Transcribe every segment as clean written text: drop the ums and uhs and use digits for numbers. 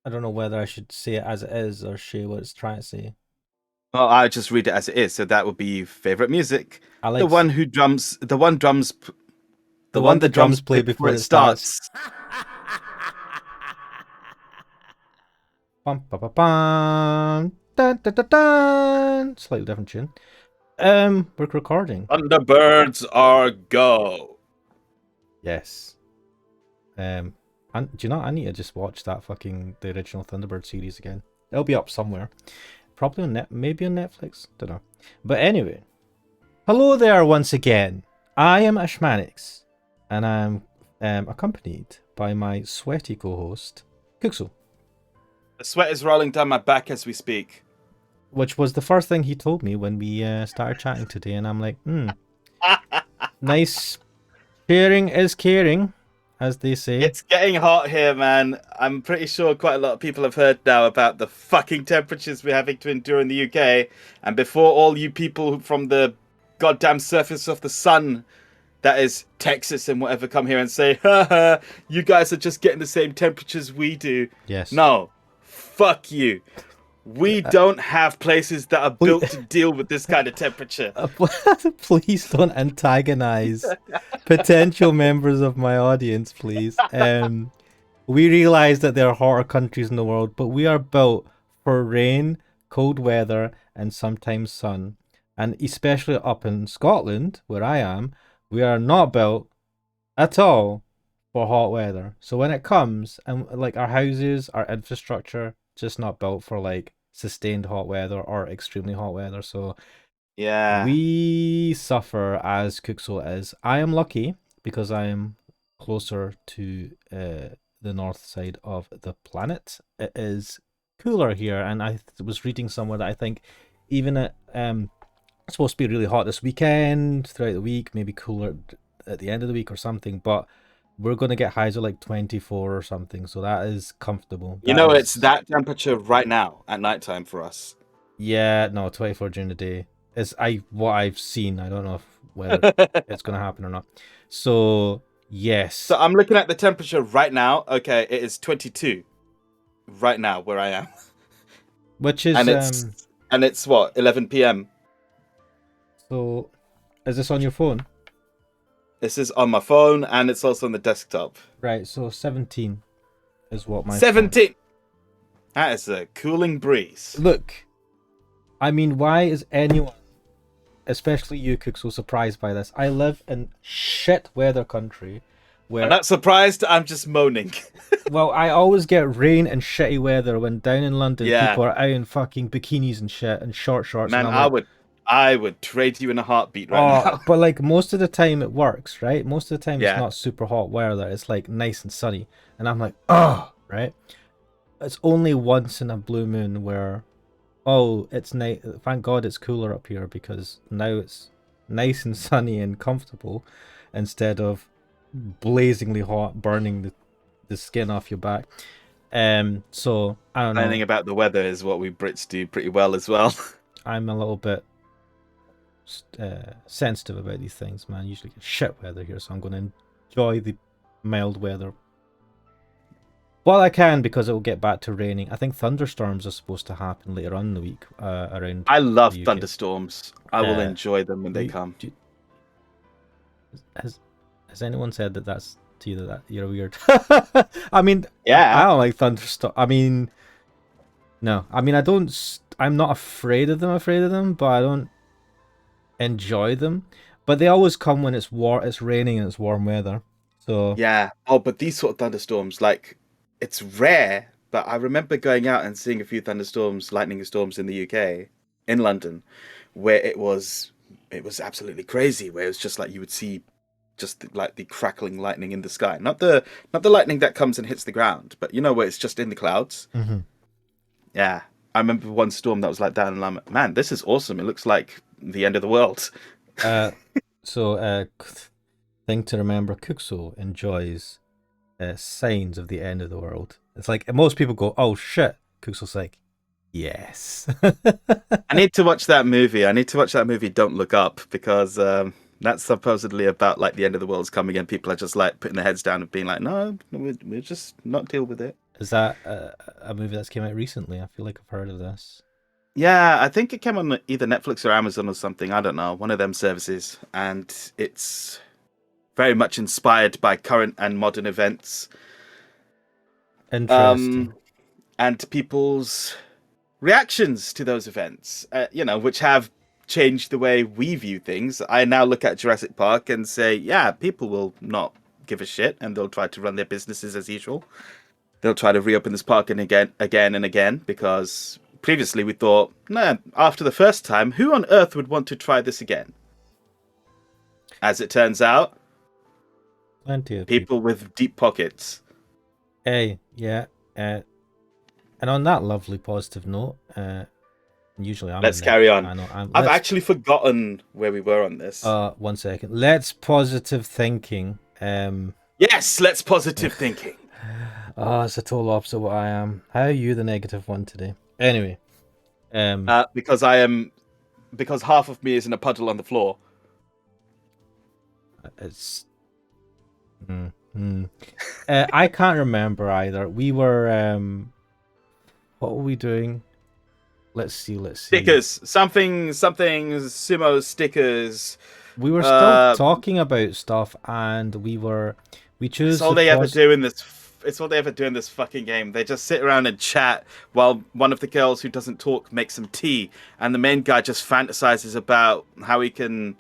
I don't know whether I should say it as it is or say what it's trying to say. Well, I just read it as it is. So that would be favorite music. I The like one who drums, the the one one the the drums drums play play before before it it starts. starts. Bum, ba, ba, bum. Dun, dun, dun, dun. Slightly different tune. We're recording. Thunderbirds are go. Yes. And do you know? I need to just watch that the original Thunderbird series again. It'll be up somewhere. Probably on maybe on Netflix. Don't know. But anyway, hello there once again. I am Ashmanix, and I'm accompanied by my sweaty co-host Kuxu, The sweat is rolling down my back as we speak. which was the first thing he told me when we started chatting today, and I'm like, nice. Sharing is caring, as they say. It's getting hot here, man. I'm pretty sure quite a lot of people have heard now about the fucking temperatures we're having to endure in the UK. And before all you people from the goddamn surface of the sun, that is Texas and whatever, come here and say, haha, you guys are just getting the same temperatures we do. Yes. No, fuck you. We don't have places that are built Please, to deal with this kind of temperature. please don't antagonize potential members of my audience, please. We realize that there are hotter countries in the world, but we are built for rain, cold weather, and sometimes sun. And especially up in Scotland, where I am, we are not built at all for hot weather. So when it comes, and like our houses, our infrastructure, just not built for like sustained hot weather or extremely hot weather. So Yeah. we suffer as Kuxo is. I am lucky because I am closer to the north side of the planet. It is cooler here, and I was reading somewhere that I think even at it's supposed to be really hot this weekend, throughout the week, maybe cooler at the end of the week or something, but we're going to get highs of like 24 or something, so that is comfortable. You That know, it's is, that temperature right now at nighttime for us. yeah, no, 24 during the day is what I've seen. I don't know whether it's going to happen or not. So, So yes, I'm looking at the temperature right now. Okay, it is 22 right now where I am. which And is, it's what, 11 p.m. so is this on your phone? This is on my phone and it's also on the desktop. Right, so 17 is what my phone. 17. That is a cooling breeze. Look, I mean, why is anyone, especially you, Cook, so surprised by this? I live in shit weather country I'm where, not surprised, I'm just moaning. well, I always get rain and shitty weather when down in London Yeah, people are out in fucking bikinis and shit and short shorts, and man, I'm I like, would I would trade you in a heartbeat right oh, now. but like most of the time it works, right? Most of the time it's Yeah. not super hot weather, it's like nice and sunny, and I'm like, oh, right? It's only once in a blue moon where, oh, it's nice. Thank God it's cooler up here because now it's nice and sunny and comfortable instead of blazingly hot, burning the skin off your back. So I don't know. Complaining about the weather is what we Brits do pretty well as well. I'm a little bit sensitive about these things, man. Usually get shit weather here, so I'm going to enjoy the mild weather while I can because it will get back to raining. I think thunderstorms are supposed to happen later on in the week around I love the UK. thunderstorms. I will enjoy them when they You, come. do, has has anyone said that that's to you that you're weird? I mean, I Yeah. don't like thunderstorms. I mean, no. I mean, I don't. I'm not afraid of them. Afraid of them, but I don't enjoy them. But they always come when it's it's raining and it's warm weather. So Yeah. Oh, but these sort of thunderstorms, like, it's rare, but I remember going out and seeing a few thunderstorms, lightning storms in the UK, in London, where it was absolutely crazy, where it was just like you would see just like the crackling lightning in the sky. Not the lightning that comes and hits the ground, but you know where it's just in the clouds. mhm. Yeah. I remember one storm that was like that, and I'm like, man, this is awesome. It looks like the end of the world. uh, so thing to remember: Kuxo enjoys signs of the end of the world. It's like most people go, "Oh shit!" Kuxo's like, "Yes." I need to watch that movie. I need to watch that movie, Don't Look Up, because that's supposedly about like the end of the world's coming and people are just like putting their heads down and being like, no, we'll just not deal with it. Is that a movie that's came out recently? I feel like I've heard of this. Yeah, I think it came on either Netflix or Amazon or something. I don't know, one of them services, and it's very much inspired by current and modern events, Interesting. and people's reactions to those events. Which have changed the way we view things. I now look at Jurassic Park and say, yeah, people will not give a shit, and they'll try to run their businesses as usual. They'll try to reopen this park and again and again, because previously we thought, nah, after the first time, who on earth would want to try this again? As it turns out, Plenty of people with deep pockets. Hey, yeah. And on that lovely positive note, usually I'm Let's in carry on. I know. I've actually forgotten where we were on this. 1 second. Let's positive thinking. Yes, let's positive thinking. It's the total opposite of what I am. How are you the negative one today? Anyway. Because half of me is in a puddle on the floor. It's I can't remember either. We were what were we doing? Let's see. Stickers. Something Sumo stickers. We were still talking about stuff, and we chose. It's all they ever do in this. It's all they ever do in this fucking game. They just sit around and chat while one of the girls who doesn't talk makes some tea, and the main guy just fantasizes about how he can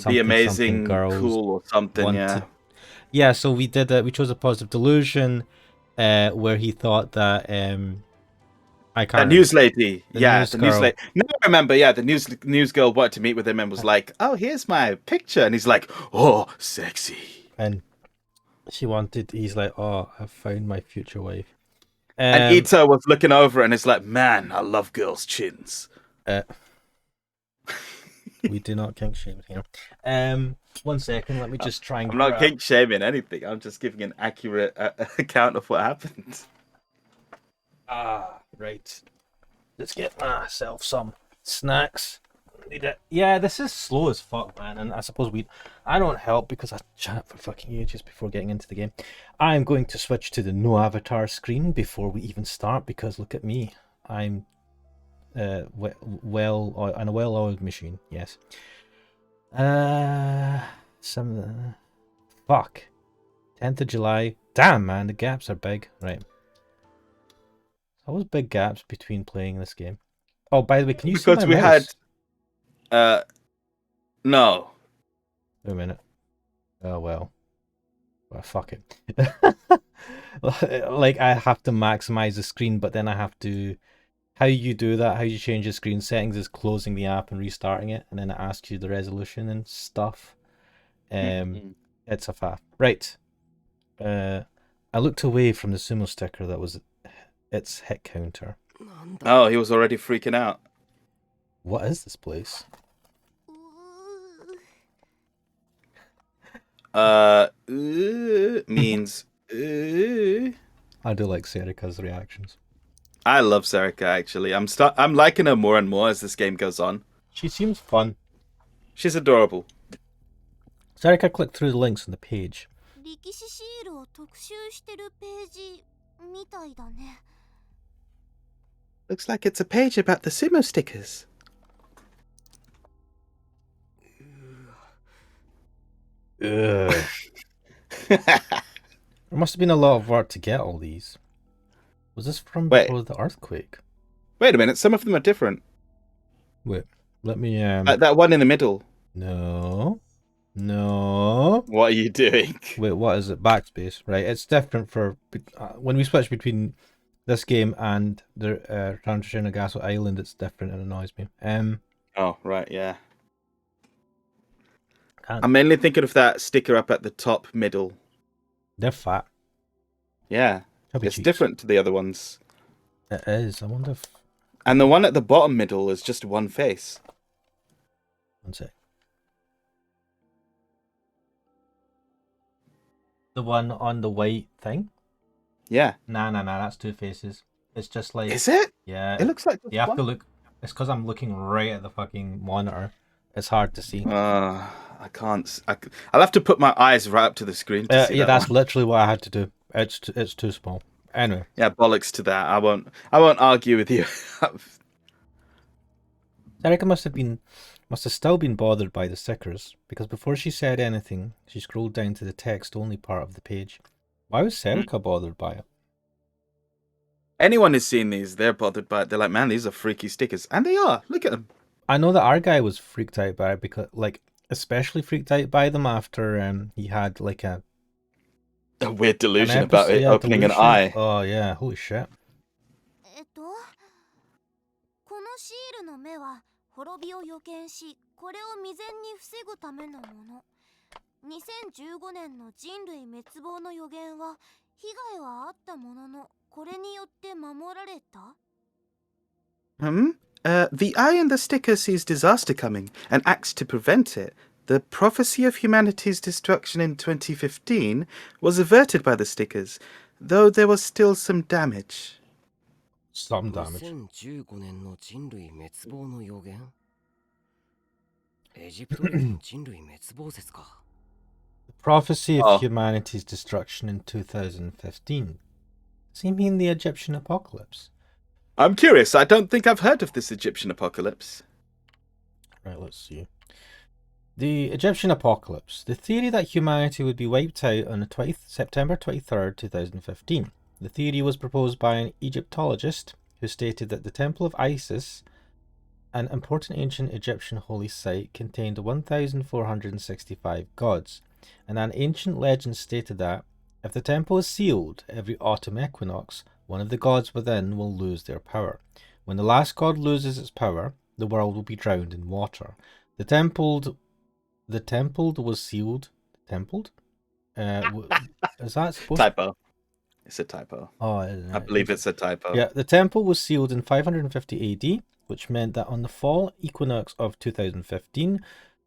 be amazing, cool, or something. Yeah. So we did that. We chose a positive delusion, where he thought that I can't. The news lady. The news lady. No, I remember. Yeah, the news girl wanted to meet with him and was like, "Oh, here's my picture," and he's like, "Oh, sexy." And he's like, "Oh, I found my future wife." And Ito was looking over and is like, "Man, I love girls' chins." We do not kink shame here. 1 second, let me just try and. I'm not kink shaming anything. I'm just giving an accurate account of what happened. Right. Let's get myself some snacks. Need it. Yeah, this is slow as fuck, man. And I suppose I don't help because I chat for fucking ages before getting into the game. I'm going to switch to the no avatar screen before we even start because look at me. I'm on a well-oiled machine. Yes. Fuck. 10th of July. Damn, man, the gaps are big. Right. Always big gaps between playing this game. Oh, by the way, can you see my mouse? No. Wait a minute. Oh, well, fuck it. Like, I have to maximize the screen, but then I have to... How you do that, how you change the screen settings is closing the app and restarting it, and then it asks you the resolution and stuff. It's a faff. Right. I looked away from the Sumo sticker that was its hit counter. Oh, he was already freaking out. What is this place? Means. I do like Serika's reactions. I love Serika, actually. I'm liking her more and more as this game goes on. She seems fun. She's adorable. Serika clicked through the links on the page. Looks like it's a page about the Sumo stickers. There must have been a lot of work to get all these. Was this from before the earthquake? Wait a minute, some of them are different. Wait, let me... that one in the middle. No. What are you doing? Wait, what is it? Backspace, right? It's different for... when we switch between this game and the Nagaso Island, it's different and annoys me. Oh, right, yeah. I'm mainly thinking of that sticker up at the top middle. They're fat. Yeah. It's different to the other ones. It is. I wonder if... And the one at the bottom middle is just one face. 1 sec. The one on the white thing? Yeah. Nah, that's two faces. It's just like... Is it? Yeah. It looks like... You have to look... It's because I'm looking right at the fucking monitor. It's hard to see. I can't... I'll have to put my eyes right up to the screen to see yeah, that's literally what I had to do. It's too small. Anyway. Yeah, bollocks to that. I won't argue with you. Erica must have still been bothered by the stickers, because before she said anything, she scrolled down to the text-only part of the page. Why was Serica bothered by it? Anyone who's seen these, they're bothered by it. They're like, man, these are freaky stickers. And they are. Look at them. I know that our guy was freaked out by it, because, like, especially freaked out by them after he had, like, a weird delusion about it opening an eye. Oh, yeah. Holy shit. このシールの目は滅びを予見し、これを未然に防ぐためのもの。2015年の人類滅亡の予言は被害はあったものの、これによって守られた? The eye in the sticker sees disaster coming and acts to prevent it. The prophecy of humanity's destruction in 2015 was averted by the stickers, though there was still some damage. Some damage. 2015年の人類滅亡の予言? エジプト人人類滅亡説か. The prophecy of humanity's destruction in 2015. Does he mean the Egyptian apocalypse? I'm curious. I don't think I've heard of this Egyptian apocalypse. Right, let's see. The Egyptian apocalypse. The theory that humanity would be wiped out on September 23rd, 2015. The theory was proposed by an Egyptologist who stated that the Temple of Isis, an important ancient Egyptian holy site, contained 1,465 gods, and an ancient legend stated that if the temple is sealed every autumn equinox, one of the gods within will lose their power. When the last god loses its power, the world will be drowned in water. The temple was sealed. Templed? Is that supposed Typo. It's a typo. Oh, I believe it's a typo. Yeah, the temple was sealed in 550 AD, which meant that on the fall equinox of 2015,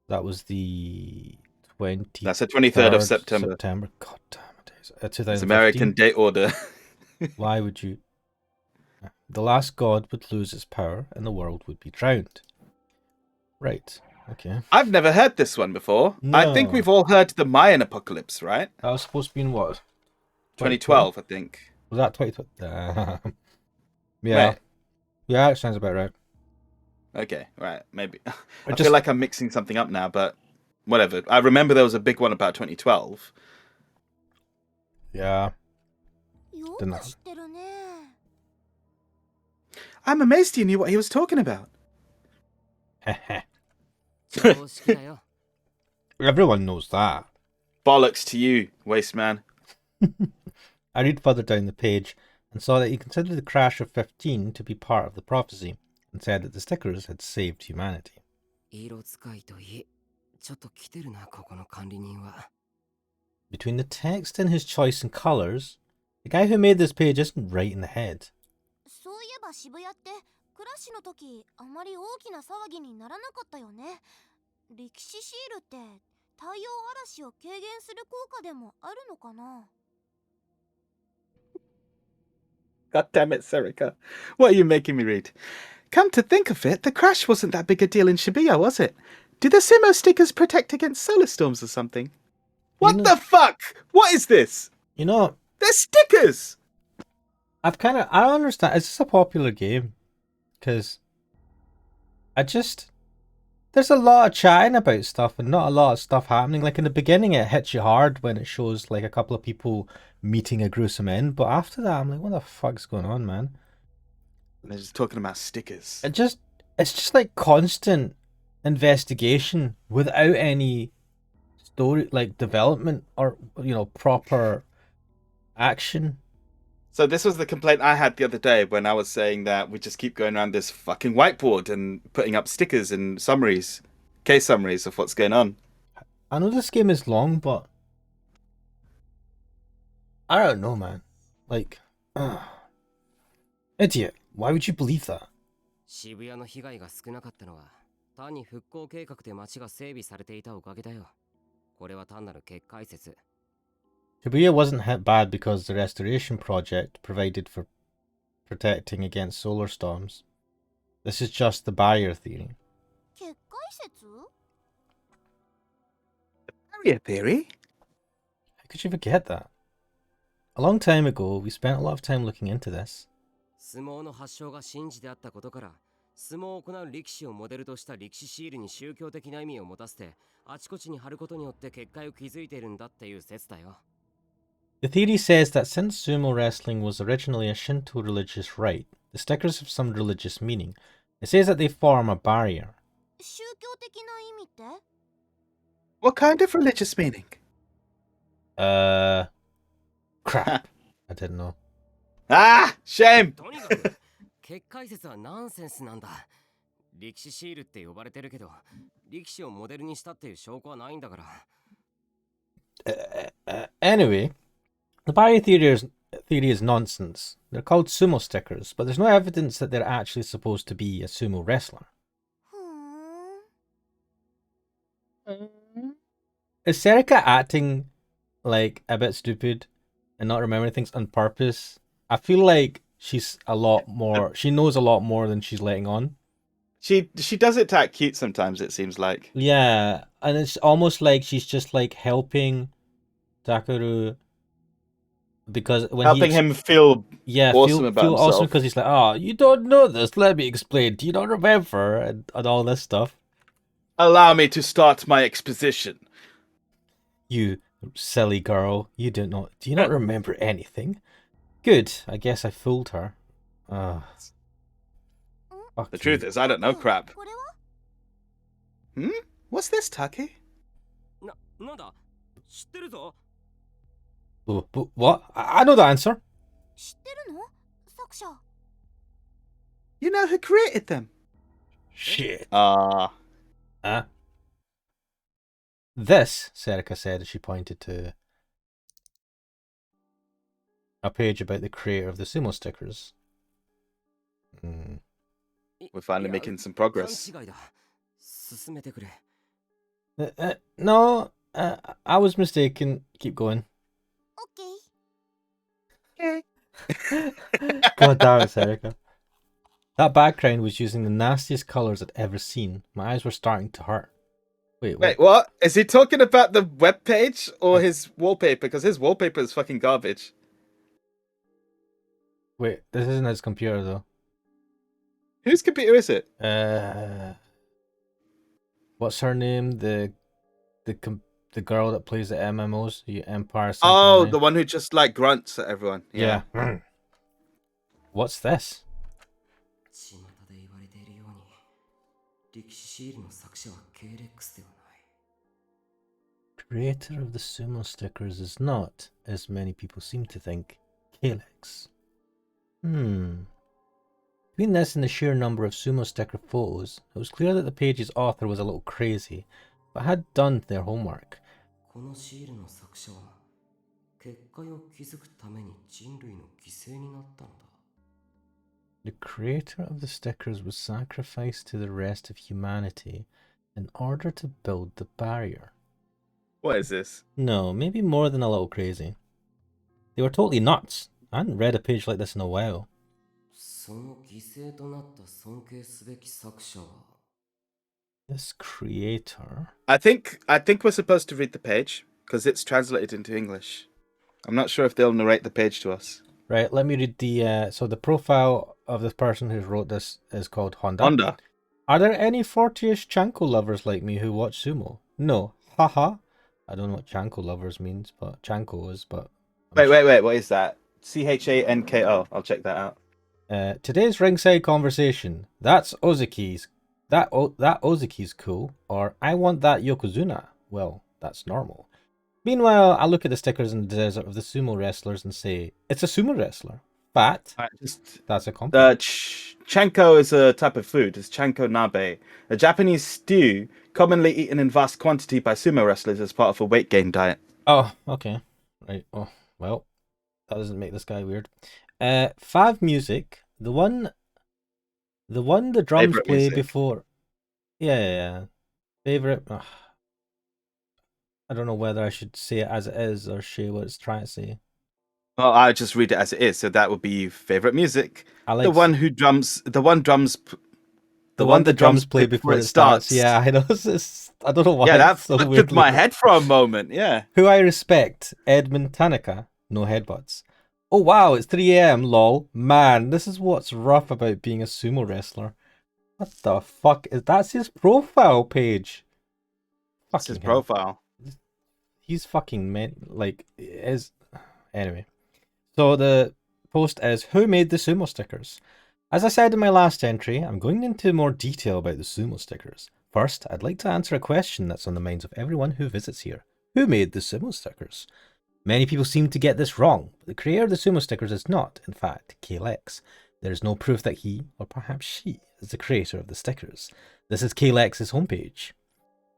that was the 20th. That's the 23rd of September. God damn it. It's American date order. Why would you? The last god would lose its power and the world would be drowned. Right. Okay. I've never heard this one before. No. I think we've all heard the Mayan apocalypse, right? That was supposed to be in what? 2012, I think. Was that 2012? Yeah. Right. Yeah, it sounds about right. Okay, right, maybe. I feel like I'm mixing something up now, but whatever. I remember there was a big one about 2012. Yeah. I'm amazed you knew what he was talking about. Everyone knows that. Bollocks to you, waste man. I read further down the page and saw that he considered the crash of 15 to be part of the prophecy and said that the stickers had saved humanity. Between the text and his choice in colours, the guy who made this page isn't right in the head. そういえば渋谷ってクラッシュの時あまり大きな騒ぎにならなかったよね。歴史シールって太陽嵐を軽減する効果でもあるのかな? God damn it, Serica. What are you making me read? Come to think of it, the crash wasn't that big a deal in Shibuya, was it? Do the Sumo stickers protect against solar storms or something? What the fuck? What is this? You know, they're stickers! I don't understand. Is this a popular game? Because there's a lot of chatting about stuff and not a lot of stuff happening. Like in the beginning, it hits you hard when it shows like a couple of people meeting a gruesome end. But after that, I'm like, what the fuck's going on, man? They're just talking about stickers. It's just like constant investigation without any story, like development or, proper action. So this was the complaint I had the other day when I was saying that we just keep going around this fucking whiteboard and putting up stickers and summaries, case summaries of what's going on. I know this game is long, but I don't know, man. Like, idiot. Why would you believe that? 渋谷の被害が少なかったのは単に復興計画で街が整備されていたおかげだよ。これは単なる結界説。Shibuya wasn't hit bad because the restoration project provided for protecting against solar storms. This is just the barrier theory. 結界説? Barrier theory? How could you forget that? A long time ago, we spent a lot of time looking into this. 相撲の発祥が神事であったことから、相撲を行う力士をモデルとした力士シールに宗教的な意味を持たせて、あちこちに貼ることによって結界を築いているんだっていう説だよ。The theory says that since sumo wrestling was originally a Shinto religious rite, the stickers have some religious meaning. It says that they form a barrier. 宗教的な意味って？ What kind of religious meaning? Crap. I didn't know. Ah, shame. とにかく結界説はナンセンスなんだ。力士シールって呼ばれてるけど、力士をモデルにしたっていう証拠はないんだから。Anyway, the barrier theory is nonsense. They're called sumo stickers, but there's no evidence that they're actually supposed to be a sumo wrestler. ふーん。 Is Serica acting like a bit stupid and not remembering things on purpose? I feel like she's a lot more. She knows a lot more than she's letting on. She does it to act cute sometimes, it seems like. Yeah, and it's almost like she's just like helping Takeru because when Helping him feel awesome about feel awesome himself. because he's like, oh, you don't know this. Let me explain. Do you not remember and all this stuff? Allow me to start my exposition. You silly girl, you do you not remember anything? Good, I guess I fooled her. The Fuck truth you. is, I don't know crap. これは？ Hmm? What's this, Taki? なんだ知ってるぞ。 What? I know the answer. 知ってるの？作者。 You know who created them? Shit. This, Serica said as she pointed to a page about the creator of the sumo stickers. We're finally making some progress. 勘違いだ。進めてくれ。No, I was mistaken. Keep going. オッケー。 God damn it, Serica. That background was using the nastiest colours I'd ever seen. My eyes were starting to hurt. Wait, Wait, what? Is he talking about the webpage or his wallpaper? Because his wallpaper is fucking garbage. Wait, this isn't his computer though. Whose computer is it? What's her name? The girl that plays the MMOs, the Empire. Oh, Online. the one who just like grunts at everyone. Yeah. What's this? 巷で言われているように、力士シールの作者は K-Rex ではない。 Creator of the sumo stickers is not, as many people seem to think, Kalex. Between this and the sheer number of sumo sticker photos, it was clear that the page's author was a little crazy, but had done their homework. このシールの作者は結界を築くために人類の犠牲になったんだ。 The creator of the stickers was sacrificed to the rest of humanity in order to build the barrier. What is this? No, maybe more than a little crazy. They were totally nuts. I hadn't read a page like this in a while. その犠牲となった尊敬すべき作者は This creator... I think we're supposed to read the page because it's translated into English. I'm not sure if they'll narrate the page to us. Right, let me read the... so the profile of this person who wrote this is called Honda. Honda. Are there any 40ish Chanko lovers like me who watch sumo? No. Haha. I don't know what Chanko lovers means, but Chanko is, but... Wait, what is that? Chanko. I'll check that out. Today's ringside conversation. That's Ozuki's. That Ozuki's cool. Or I want that Yokozuna. Well, that's normal. Meanwhile, I look at the stickers in the desert of the sumo wrestlers and say, it's a sumo wrestler. Fat. That's a compliment. Chanko is a type of food. It's chanko nabe, a Japanese stew commonly eaten in vast quantity by sumo wrestlers as part of a weight gain diet. Oh, okay. Right. Oh, well, that doesn't make this guy weird. Fav music. The one the drums Favorite play music. before. Yeah. Favorite. I don't know whether I should say it as it is or say what it's trying to say. Well, I just read it as it is, so that would be favorite music. I like The one the drums play before it starts. Yeah, I know. I don't know why. Yeah, that it's so flipped weirdly. my head for a moment. Yeah. Who I respect, Edmund Tanaka. No headbutts. Oh wow, it's 3 a.m. Lol. Man, this is what's rough about being a sumo wrestler. What the fuck is that's his profile page? That's his Fucking hell. profile. He's fucking meant like is anyway. So the post is who made the sumo stickers? As I said in my last entry, I'm going into more detail about the sumo stickers. First, I'd like to answer a question that's on the minds of everyone who visits here. Who made the sumo stickers? Many people seem to get this wrong, but the creator of the sumo stickers is not, in fact, Kalex. There is no proof that he, or perhaps she, is the creator of the stickers. This is Kalex's homepage.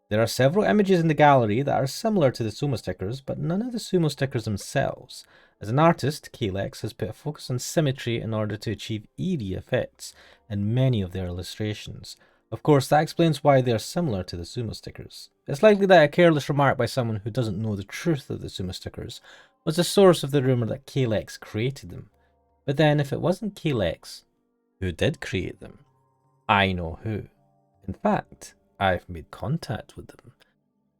There are several images in the gallery that are similar to the sumo stickers, but none of the sumo stickers themselves. As an artist, Kalex has put a focus on symmetry in order to achieve eerie effects in many of their illustrations. Of course, that explains why they are similar to the sumo stickers. It's likely that a careless remark by someone who doesn't know the truth of the sumo stickers was the source of the rumour that Kalex created them. But then, if it wasn't Kalex, who did create them? I know who. In fact, I've made contact with them.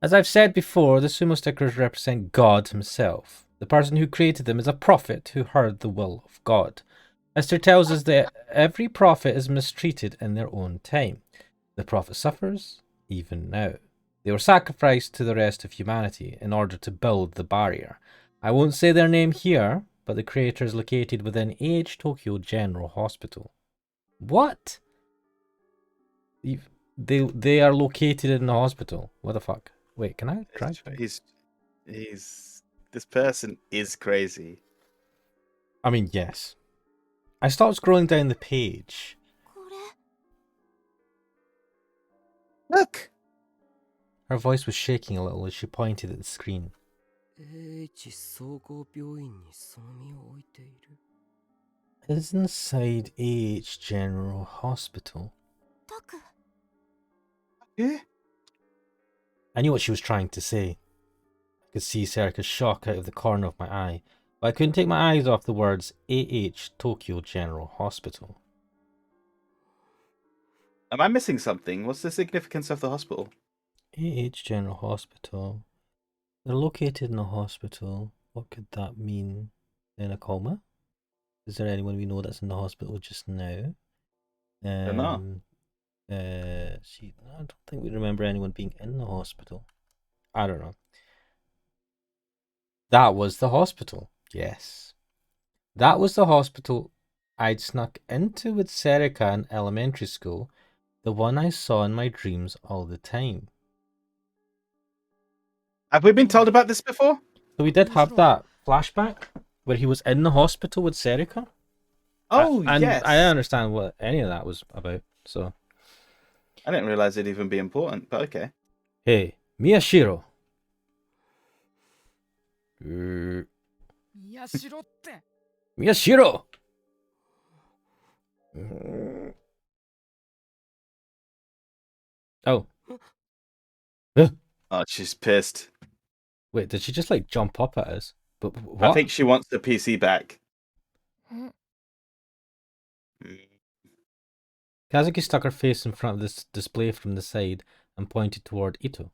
As I've said before, the sumo stickers represent God himself. The person who created them is a prophet who heard the will of God. Esther tells us that every prophet is mistreated in their own time. The prophet suffers, even now. They were sacrificed to the rest of humanity in order to build the barrier. I won't say their name here, but the creator is located within AH Tokyo General Hospital. What? They are located in the hospital. What the fuck? Wait, can I try? He's this person is crazy. I mean, yes. I stopped scrolling down the page. これ Look, Her voice was shaking a little as she pointed at the screen. H 総合病院にその身を置いている。 Is inside AH General Hospital. タク yeah. I knew what she was trying to say. I could see Serika's shock out of the corner of my eye, but I couldn't take my eyes off the words AH Tokyo General Hospital. Am I missing something? What's the significance of the hospital? AH General Hospital. They're located in a hospital. What could that mean? In a coma? Is there anyone we know that's in the hospital just now? Don't know. I don't think we remember anyone being in the hospital. I don't know. That was the hospital. Yes. That was the hospital I'd snuck into with Serika in elementary school. The one I saw in my dreams all the time. Have we been told about this before? So we did have that flashback where he was in the hospital with Serika. Oh, and yes. I don't understand what any of that was about. So, I didn't realize it'd even be important, but okay. hey, Miyashiro. 宮代って Miyashiro! Oh. Oh, she's pissed. Wait, did she just like jump up at us? But what? I think she wants the PC back. Hmm. Kazuki stuck her face in front of this display from the side and pointed toward Ito.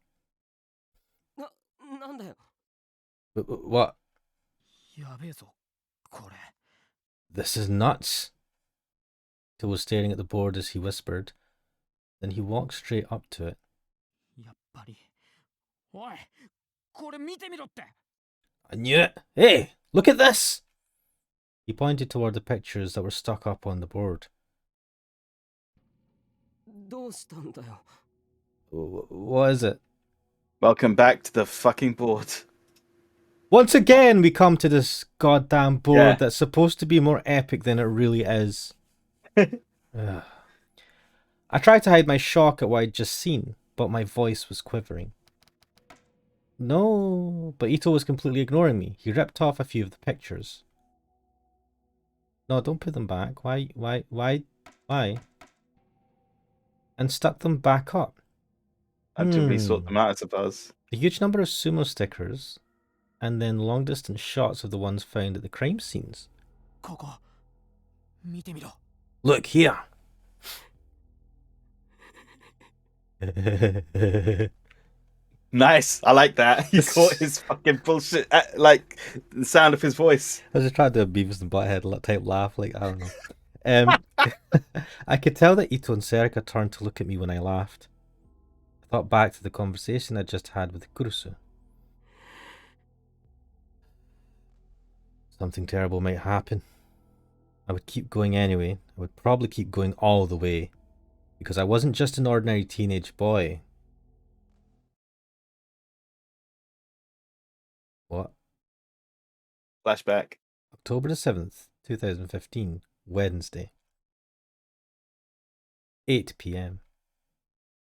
なんだよ。 What? やべえぞこれ This is nuts. Ito was staring at the board as he whispered. Then he walked straight up to it. やっぱりおいこれ見てみろって I knew it. Hey, look at this! He pointed toward the pictures that were stuck up on the board. どうしたんだよ。 What is it? Welcome back to the fucking board. Once again, we come to this goddamn board Yeah. that's supposed to be more epic than it really is. Ugh. I tried to hide my shock at what I'd just seen, but my voice was quivering. No, but Ito was completely ignoring me. He ripped off a few of the pictures. No, don't put them back. Why? And stuck them back up. And to resort them out, I suppose. A huge number of sumo stickers, and then long distance shots of the ones found at the crime scenes. ここ見てみろ Look here. Nice. I like that. He caught his fucking bullshit, like the sound of his voice. I was just trying to do a Beavis and Butthead type laugh, like, I don't know. I could tell that Ito and Serika turned to look at me when I laughed. I thought back to the conversation I just had with Kurusu. Something terrible might happen. I would keep going anyway. I would probably keep going all the way. Because I wasn't just an ordinary teenage boy. What? Flashback. October the 7th, 2015, Wednesday. 8 p.m.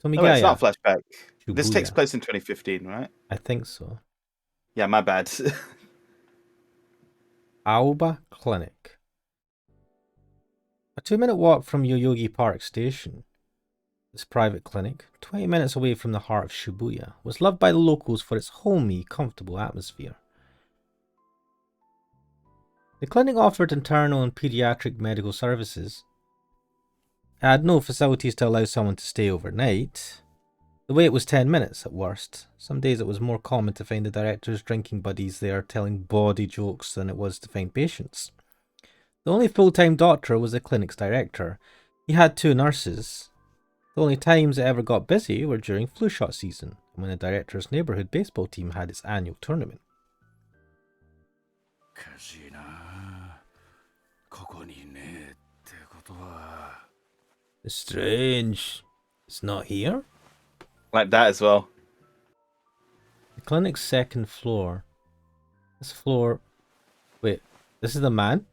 Tomigaya. Oh, it's not a flashback. This Shibuya. takes place in 2015, right? I think so. Yeah, my bad. Aoba Clinic. A 2-minute walk from Yoyogi Park Station. This private clinic, 20 minutes away from the heart of Shibuya, was loved by the locals for its homey, comfortable atmosphere. The clinic offered internal and pediatric medical services. It had no facilities to allow someone to stay overnight. The wait was 10 minutes at worst. Some days it was more common to find the director's drinking buddies there telling bawdy jokes than it was to find patients. The only full-time doctor was the clinic's director. He had 2 nurses. The only times it ever got busy were during flu shot season, and when the director's neighbourhood baseball team had its annual tournament. It's strange. It's not here? Like that as well. The clinic's second floor. This floor... Wait, this is the man?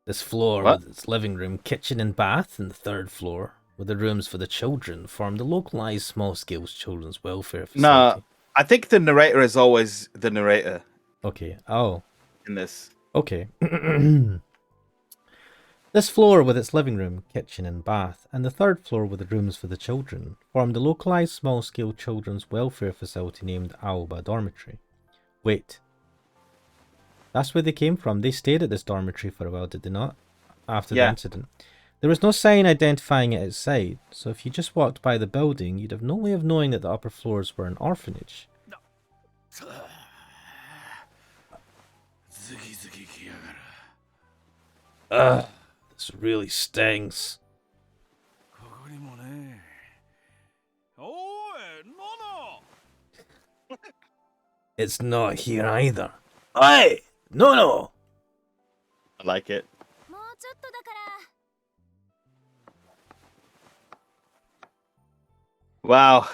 This floor What? with its living room, kitchen and bath, and the third floor, with the rooms for the children, formed the localised small-scale children's welfare facility. No, I think the narrator is always the narrator Okay, oh. in this. Okay. This floor with its living room, kitchen and bath, and the third floor with the rooms for the children, formed a localised small-scale children's welfare facility named Aoba Dormitory. Wait. That's where they came from. They stayed at this dormitory for a while, did they not? After the incident. There was no sign identifying it outside, so if you just walked by the building, you'd have no way of knowing that the upper floors were an orphanage. Ugh, this really stings. It's not here either. Oi! No! I like it. もうちょっとだから Wow.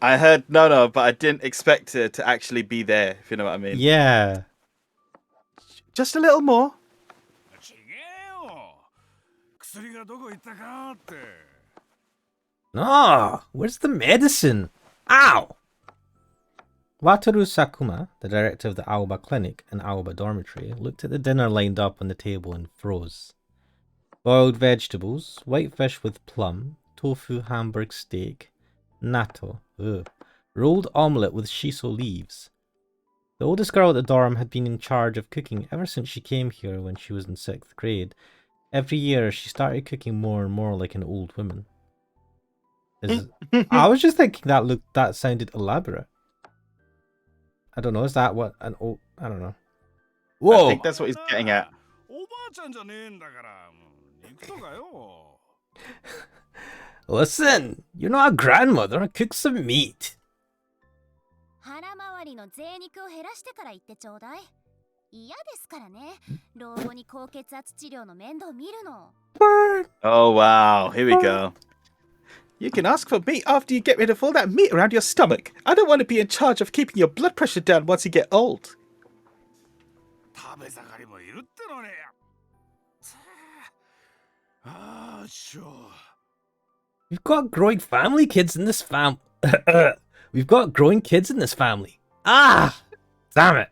I heard no, but I didn't expect it to actually be there, if you know what I mean. Yeah. Just a little more. No! Where's the medicine? Ow! Wataru Sakuma, the director of the Aoba Clinic and Aoba Dormitory, looked at the dinner lined up on the table and froze. Boiled vegetables, white fish with plum, tofu hamburg steak, natto, rolled omelette with shiso leaves. The oldest girl at the dorm had been in charge of cooking ever since she came here when she was in 6th grade. Every year she started cooking more and more like an old woman. I was just thinking that sounded elaborate. I don't know, is that what an old... I don't know. Whoa! I think that's what he's getting at. Listen, you're not a grandmother, cook some meat. 腹回りの贅肉を減らしてから言ってちょうだい。嫌ですからね。老後に高血圧治療の面倒見るの。 Oh, wow. Here we go. You can ask for meat after you get rid of all that meat around your stomach. I don't want to be in charge of keeping your blood pressure down once you get old. We've got growing family kids in this We've got growing kids in this family. Ah! Damn it.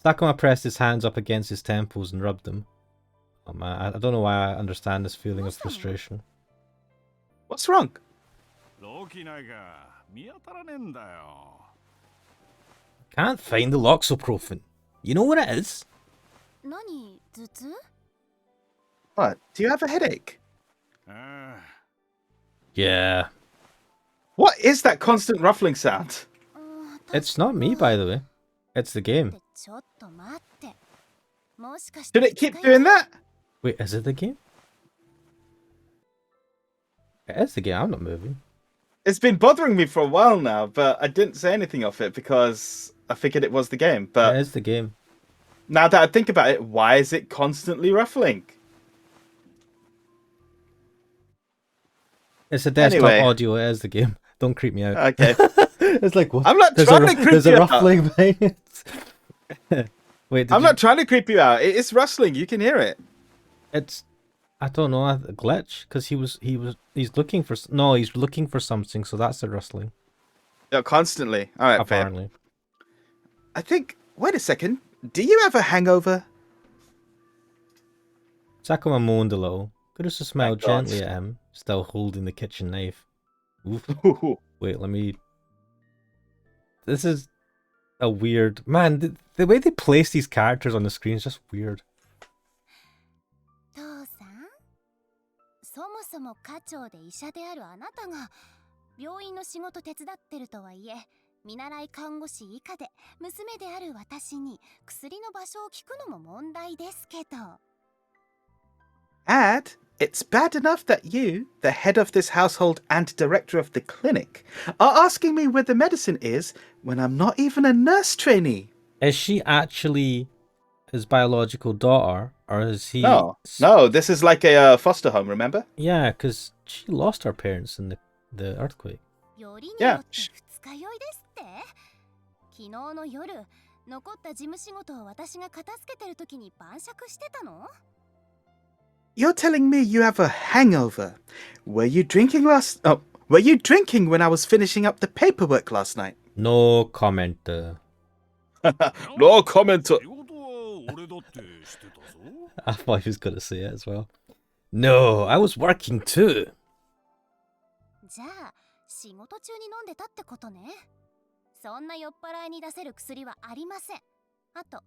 Sakuma pressed his hands up against his temples and rubbed them. Oh man, I don't know why I understand this feeling of frustration. What's wrong? Can't find the loxoprofen. You know what it is? 何？頭痛？ What? Do you have a headache? Yeah. What is that constant ruffling sound? It's not me, by the way. It's the game. ちょっと待って。もしかして Did it keep doing that? Wait, is it the game? It is the game. I'm not moving. It's been bothering me for a while now, but I didn't say anything of it because I figured it was the game. It But is the game. now that I think about it, why is it constantly ruffling? It's a desktop Anyway. audio. It is the game. Don't creep me out. Okay. It's like what? I'm not There's trying to creep There's a you out. ruffling behind it. Wait, I'm not trying to creep you out. It's rustling. You can hear it. It's I don't know, a glitch because he's looking for no, he's looking for something, so that's the rustling Yeah, constantly. All right, babe. apparently. I think. Wait a second. Do you have a hangover? Sakuma moaned a little. Kurusu smiled Thank God. gently at him, still holding the kitchen knife. Oof. Wait, let me. This is a weird man. The way they place these characters on the screen is just weird. 父さん、そもそも課長で医者であるあなたが病院の仕事手伝ってるとはいえ、見習い看護師以下で娘である私に薬の場所を聞くのも問題ですけど。Dad, it's bad enough that you, the head of this household and director of the clinic, are asking me where the medicine is when I'm not even a nurse trainee. Is she actually his biological daughter, or is he? No, this is like a foster home, remember? Yeah, because she lost her parents in the earthquake. よりによって二日酔いですって。昨日の夜、残った事務仕事を私が片付けてる時に晩酌してたの？ You're telling me you have a hangover. Were you drinking Were you drinking when I was finishing up the paperwork last night? No comment. No comment. 仕事は俺だってしてたぞ。 I thought he was going to say it as well. No, I was working too. じゃあ、仕事中に飲んでたってことね。そんな酔っ払いに出せる薬はありません。あと、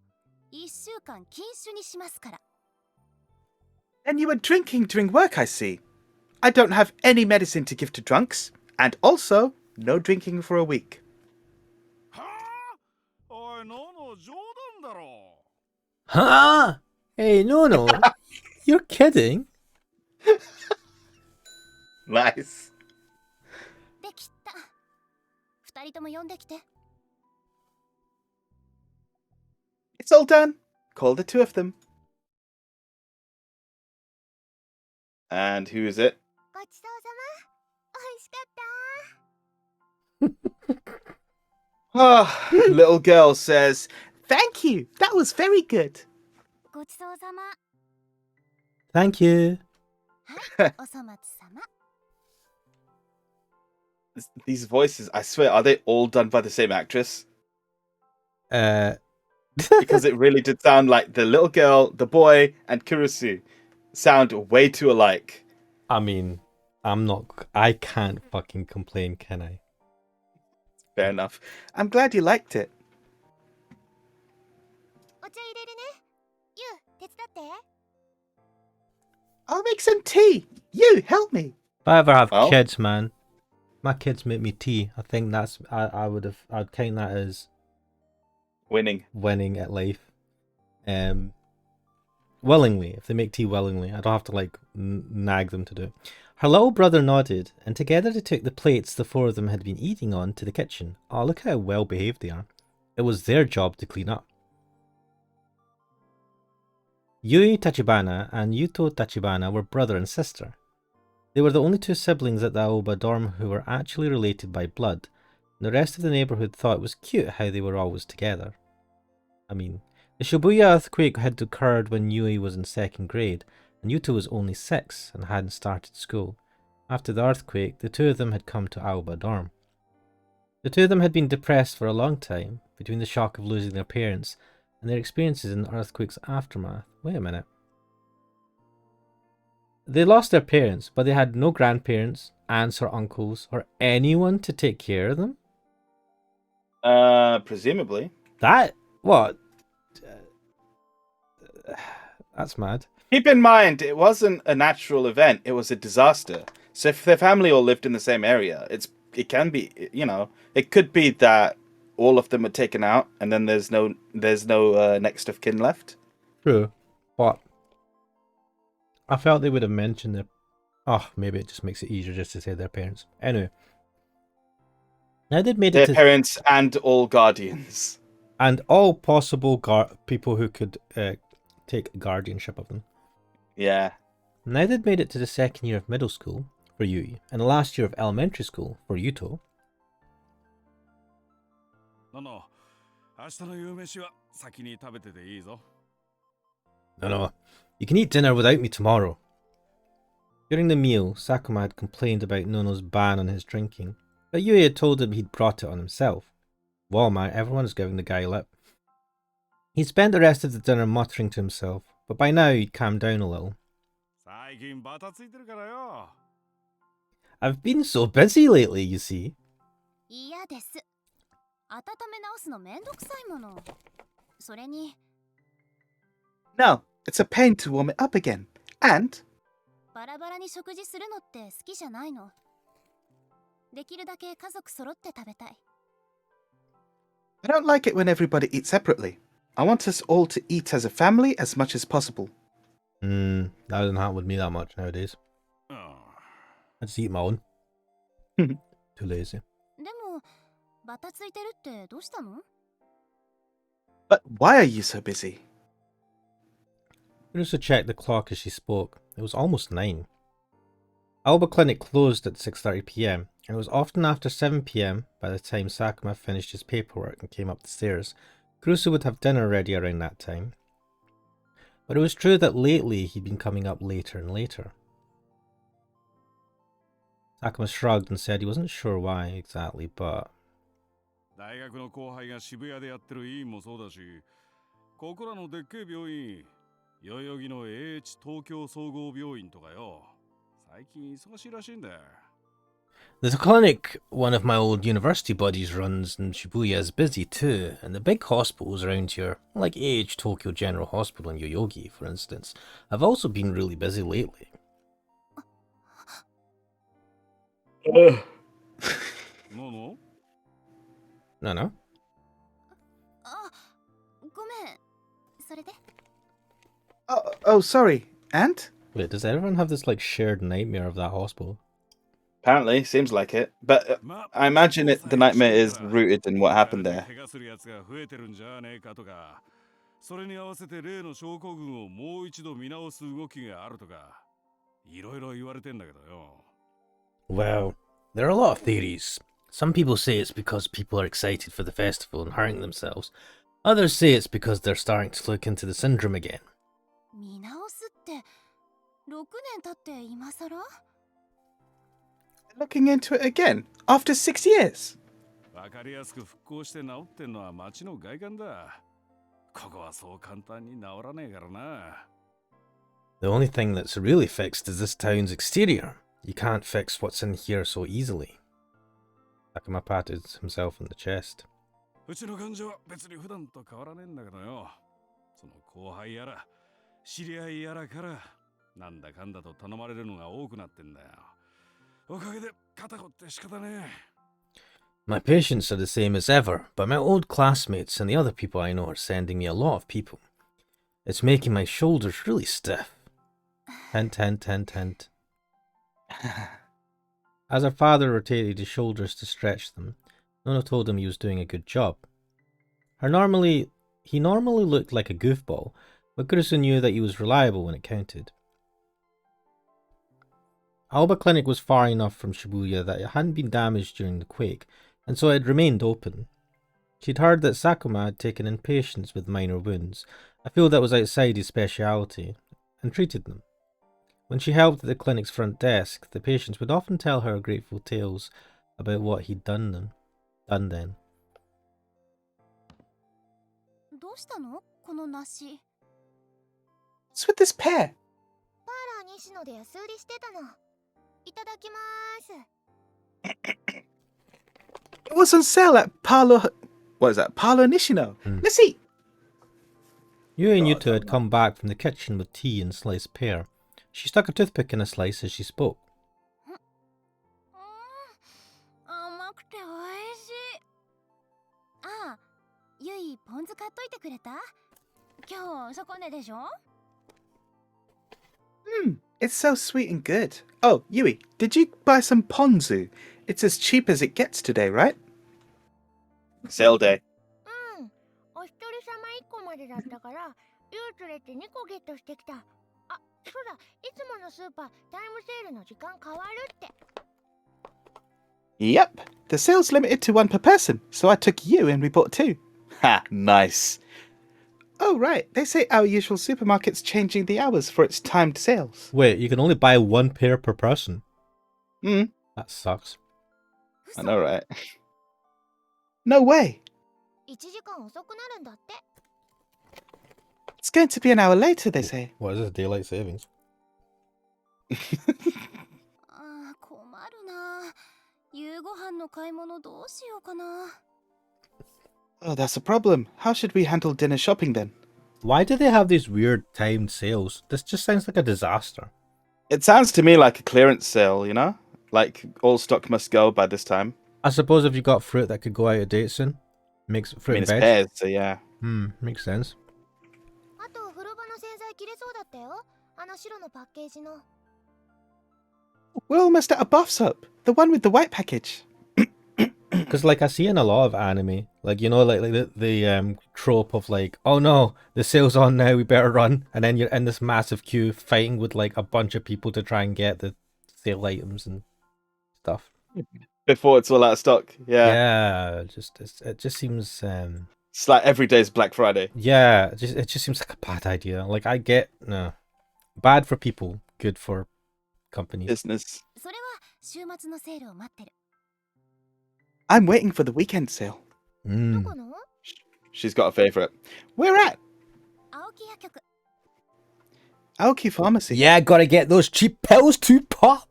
1週間禁酒にしますから。 And you were drinking during work, I see. I don't have any medicine to give to drunks, and also no drinking for a week. はあ、おい、のの冗談だろ。 Huh? Hey, no. You're kidding? Nice. できた。二人とも呼んできて。 It's all done. Call the two of them. And who is it? ごちそうさま。美味しかった。 Ah, little girl says, "Thank you. That was very good." ごちそうさま。 Thank you. はい、おそ松様。 These voices, I swear, are they all done by the same actress? Because it really did sound like the little girl, the boy, and Kurusu sound way too alike. I mean, I can't fucking complain, can I? Fair enough. I'm glad you liked it. お茶入れるね。ゆう、手伝って。 I'll make some tea. You help me. If I ever have Well. kids, man, my kids make me tea. I think I'd count that as Winning. winning at life. Willingly, if they make tea willingly, I don't have to like nag them to do it. Her little brother nodded, and together they took the plates the four of them had been eating on to the kitchen. Oh, look how well behaved they are. It was their job to clean up. Yui Tachibana and Yuto Tachibana were brother and sister. They were the only two siblings at the Aoba dorm who were actually related by blood, and the rest of the neighbourhood thought it was cute how they were always together. I mean, the Shibuya earthquake had occurred when Yui was in second grade, and Yuto was only 6 and hadn't started school. After the earthquake, the two of them had come to Aoba dorm. The two of them had been depressed for a long time, between the shock of losing their parents and their experiences in the earthquake's aftermath. Wait a minute. They lost their parents, but they had no grandparents, aunts or uncles, or anyone to take care of them? Presumably. That? What? That's mad. Keep in mind, it wasn't a natural event. It was a disaster. So if their family all lived in the same area, it's it can be, it could be that all of them are taken out, and then there's no next of kin left. True, but I felt they would have mentioned their. Oh, maybe it just makes it easier just to say their parents. Anyway, now they'd made it Their to parents and all guardians. and all possible people who could take guardianship of them. Yeah. Now they'd made it to the second year of middle school for Yui and the last year of elementary school for Yuto. No, 明日の夕飯は先に食べてていいぞ。 No, you can eat dinner without me tomorrow. During the meal, Sakuma had complained about Nono's ban on his drinking, but Yui had told him he'd brought it on himself. Walmart, everyone's giving the guy lip. He spent the rest of the dinner muttering to himself, but by now he'd calmed down a little. 最近バタついてるからよ。 I've been so busy lately, you see. 嫌です。温め直すのめんどくさいもの。それに No, it's a pain to warm it up again. And バラバラに食事するのって好きじゃないの。できるだけ家族揃って食べたい。 I don't like it when everybody eats separately. I want us all to eat as a family as much as possible. That doesn't happen with me that much nowadays. I just eat my own. Too lazy. でもバタついてるってどうしたの？ But why are you so busy? Kurusu checked the clock as she spoke. It was almost 9. Alba Clinic closed at 6:30 p.m, and it was often after 7 p.m. by the time Sakuma finished his paperwork and came up the stairs. Kurusu would have dinner ready around that time. But it was true that lately he'd been coming up later and later. Sakuma shrugged and said he wasn't sure why exactly, but 大学の後輩が渋谷でやってる医院もそうだし、ここらのでっけえ病院、代々木の AH 東京総合病院とかよ。最近忙しいらしいんだよ。 there's a clinic one of my old university buddies runs in Shibuya is busy too, and the big hospitals around here, like AH Tokyo General Hospital in Yoyogi, for instance, have also been really busy lately. No? No. あ、ごめん。それで？ Oh, sorry. And? Wait, does everyone have this like shared nightmare of that hospital? Apparently, seems like it. But I imagine the nightmare is rooted in what happened there. 怪我するやつが増えてるんじゃねえかとか、それに合わせて例の症候群をもう一度見直す動きがあるとか、いろいろ言われてんだけどよ。 Well, there are a lot of theories. Some people say it's because people are excited for the festival and hurting themselves. Others say it's because they're starting to look into the syndrome again. 見直すって6年経って今更？ Looking into it again after 6 years. わかりやすく復興して治ってんのは街の外観だ。ここはそう簡単に治らねえからな。 The only thing that's really fixed is this town's exterior. You can't fix what's in here so easily. Sakuma patted himself on the chest. うちの患者は別に普段と変わらねえんだけどよ。その後輩やら知り合いやらからなんだかんだと頼まれるのが多くなってんだよ。おかげで肩こって仕方ねえ。 My patients are the same as ever, but my old classmates and the other people I know are sending me a lot of people. It's making my shoulders really stiff. Hint, hint, hint, hint. As her father rotated his shoulders to stretch them, Nono told him he was doing a good job. He normally looked like a goofball, but Kurusu knew that he was reliable when it counted. Alba Clinic was far enough from Shibuya that it hadn't been damaged during the quake, and so it had remained open. She'd heard that Sakuma had taken in patients with minor wounds, a field that was outside his speciality, and treated them. When she helped at the clinic's front desk, the patients would often tell her grateful tales about what he'd done then. どうしたの？この梨。 What's with this pear? パーラー西野で安売りしてたの。いただきまーす。 It was on sale at Parlo. What is that? Parlo Nishino. Let's eat. Yui and Yuto had come back from the kitchen with tea and sliced pear. She stuck a toothpick in a slice as she spoke. 甘ポン酢買っといてくれた？今日そこねでしょ？ It's so sweet and good. Oh, Yui, did you buy some ponzu? It's as cheap as it gets today, right? Sale day. うん。お一人様1個までだったから、ユウ連れて2個ゲットしてきた。あ、そうだ、いつものスーパータイムセールの時間変わるって。Yep, the sale's limited to one per person, so I took you and we bought two. Ha, nice. Oh, right, they say our usual supermarket's changing the hours for its timed sales. Wait, you can only buy one pair per person? Hmm, That sucks. I know, right? No way. 1時間遅くなるんだって。It's going to be an hour later, they say. What is this, daylight savings? ああ、困るな。夕ご飯の買い物どうしようかな。Oh, that's a problem. How should we handle dinner shopping then? Why do they have these weird timed sales? This just sounds like a disaster. It sounds to me like a clearance sale, you know? Like all stock must go by this time. I suppose if you got fruit that could go out of date soon, makes I fruit mean, and it's veg. pairs, so yeah. Makes sense. あと風呂場の洗剤切れそうだったよ。あの白のパッケージの。We're almost out of bath soap. The one with the white package. Because like I see in a lot of anime, like you know, like the trope of like, oh no, the sale's on now, we better run, and then you're in this massive queue fighting with like a bunch of people to try and get the sale items and stuff. Before it's all out of stock. Yeah. Yeah, it just seems It's like every day's Black Friday. yeah, it just seems like a bad idea. Like I get no, bad for people, good for companies. Business. それは週末のセールを待ってる。 I'm waiting for the weekend sale. ど Mm. この？ She's got a favourite. Where at? 青木薬局。 Aoki Pharmacy. Yeah, gotta get those cheap pills to pop.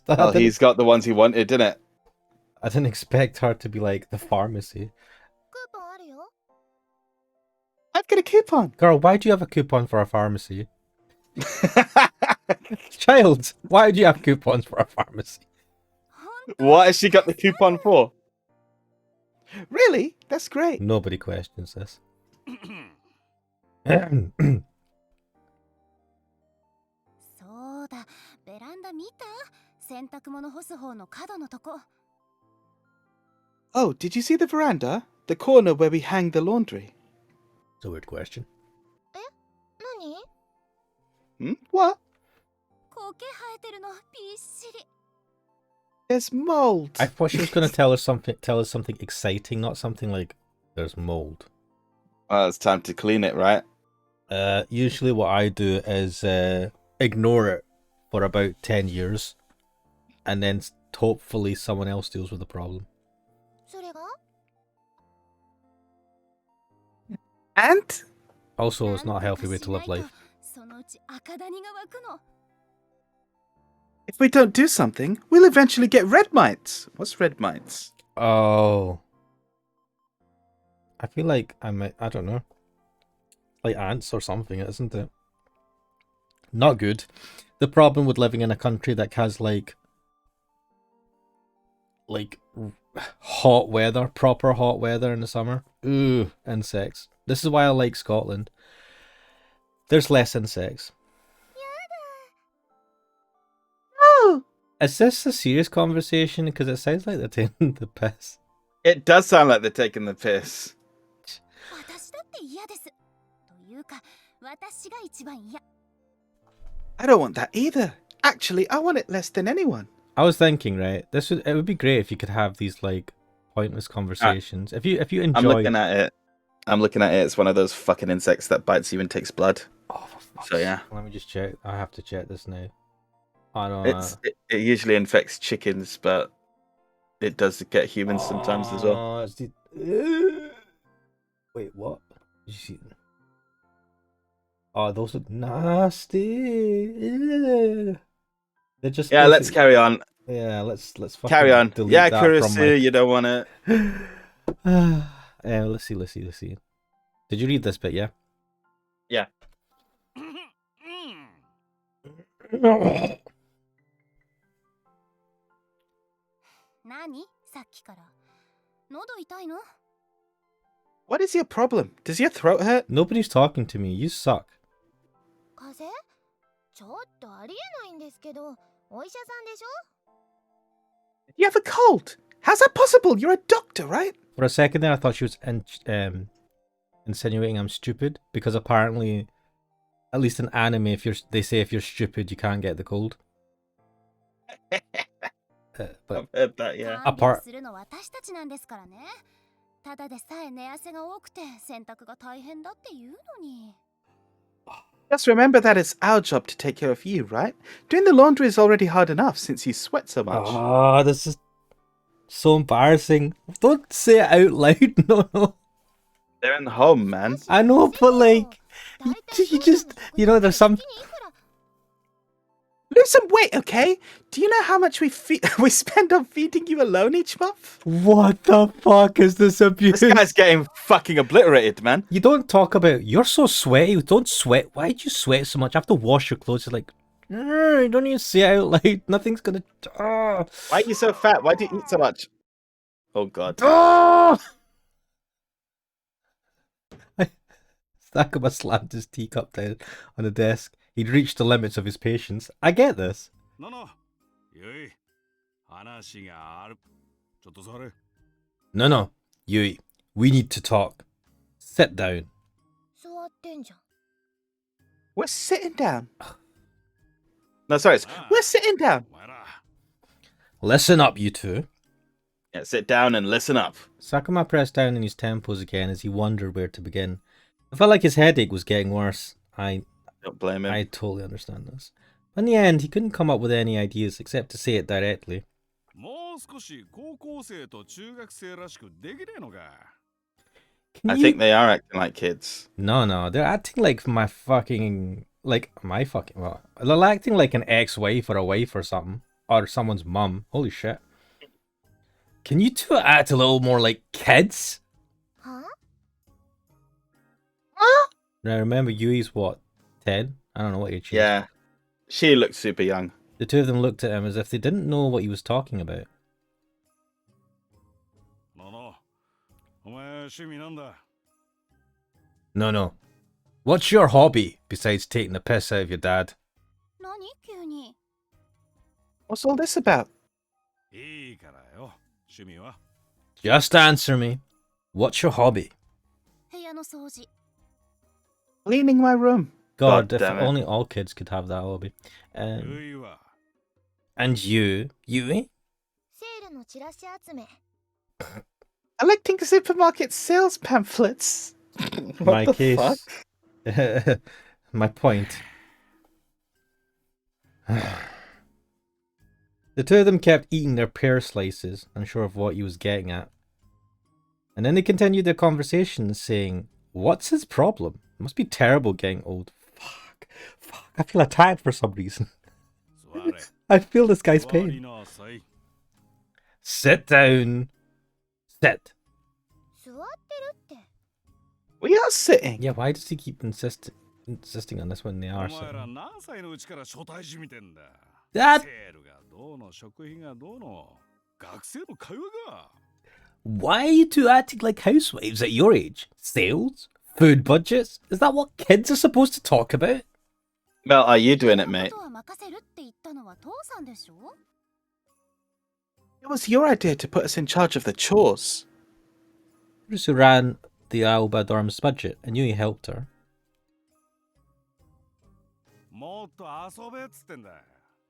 Well, he's got the ones he wanted, didn't it? I didn't expect her to be like the pharmacy. クーポンあるよ。 I've got a coupon. Girl, why do you have a coupon for a pharmacy? Child, why do you have coupons for a pharmacy? What has she got the coupon for? Really? That's great. Nobody questions this. そうだ、ベランダ見た？洗濯物干す方の角のとこ。 Oh, did you see the veranda? The corner where we hang the laundry. It's a weird question. 何？ What? 苔生えてるのびっしり。 There's mold. I thought she was going to tell us something exciting, not something like there's mold. Oh, it's time to clean it, right? Usually what I do is ignore it for about 10 years and then hopefully someone else deals with the problem. それが？ And Also, it's not a healthy way to live life. そのうち赤谷が湧くの。 if we don't do something, we'll eventually get red mites. What's red mites? Oh. I feel like I don't know. Like ants or something, isn't it? Not good. The problem with living in a country that has like hot weather, proper hot weather in the summer. Ooh, insects. This is why I like Scotland. There's less insects. Oh, Is this a serious conversation? Because it sounds like they're taking the piss. it does sound like they're taking the piss. 私だって嫌です。というか、私が一番嫌。 I don't want that either. Actually, I want it less than anyone. I was thinking, right? It would be great if you could have these like pointless conversations. If you enjoy. I'm looking at it. It's one of those fucking insects that bites you and takes blood. Oh, for fuck's So yeah. sake. Let me just check. I have to check this now. I don't It usually infects chickens, but it does get humans sometimes as well. Oh, it's the... Wait, what? Did you see? Oh, those look nasty. They're just Yeah, let's carry on. Yeah, let's fucking Carry on. delete Yeah, that from Kurusu, you don't want it. Let's see. Did you read this bit? Yeah. Yeah. 何？さっきから。喉痛いの？ What is your problem? Does your throat hurt? Nobody's talking to me. You suck. 風邪ちょっとありえないんですけど、お医者さんでしょ You have a cold. How's that possible? You're a doctor, right? For a second there, I thought she was insinuating I'm stupid, because apparently, at least in anime, they say if you're stupid, you can't get the cold. But I've heard that, yeah. 看 Apart- 病するの私たちなんですからね。ただでさえ寝汗が多くて洗濯が大変だっていうのに。 Just remember that it's our job to take care of you, right? Doing the laundry is already hard enough since you sweat so much. Oh, this is so embarrassing. Don't say it out loud. No. They're in home, man. I know, but like, you just, there's some. Lose some weight, okay? Do you know how much we spend on feeding you alone each month? What the fuck is this abuse? This guy's getting fucking obliterated, man. You don't talk about, you're so sweaty. Don't sweat. Why do you sweat so much? I have to wash your clothes. It's like, you don't even say it out loud. Nothing's gonna. Why are you so fat? Why do you eat so much? Oh, God. Sakuma slammed his teacup down on the desk. He'd reached the limits of his patience. I get this. No. Yui. 話がある。ちょっと座れ。 No, Yui. We need to talk. Sit down. 座ってんじゃん。 We're sitting down. No, sorry. We're sitting down. お前ら。 Listen up, you two. Yeah, sit down and listen up. Sakuma pressed down in his tempos again as he wondered where to begin. I felt like his headache was getting worse. Don't blame him. I totally understand this. In the end, he couldn't come up with any ideas except to say it directly. もう少し高校生と中学生らしくできねえのか。 Can I you- think they are acting like kids. No, they're acting like well, they're acting like an ex-wife or a wife or something. Or someone's mum. Holy shit. Can you two act a little more like kids? は Now remember, Yui's what? 10? I don't know what age she is. Yeah. She looks super young. The two of them looked at him as if they didn't know what he was talking about. No. お前趣味なんだ。 No. What's your hobby besides taking the piss out of your dad? 何急に。 What's all this about? いいからよ。趣味は Just answer me. What's your hobby? 部屋の掃除。 Cleaning my room. God, God if damn it. only all kids could have that hobby. ゆいは And you, Yui? セールのチラシ集め。 Collecting supermarket sales pamphlets. What My the case. fuck? My point. The two of them kept eating their pear slices, unsure of what he was getting at. And then they continued their conversation, saying, "What's his problem? It must be terrible getting old." Fuck. I feel attacked for some reason. 座れ。 I feel this guy's 座り pain. なさい。 Sit down. Sit. 座ってるって。 We are sitting. Yeah, why does he keep insisting on this when they お are 前ら sitting? 何歳のうちから初対地見てんだ。 That セールがどうの食費がどうの学生の会話が。 Why are you two acting like housewives at your age? Sales? Food budgets? Is that what kids are supposed to talk about? Well, are you doing it, こ mate? とは任せるって言ったのは父さんでしょ It was your idea to put us in charge of the chores. Kurusu ran the Alba dorm's budget, and Yui helped her. もっと遊べっつってんだ。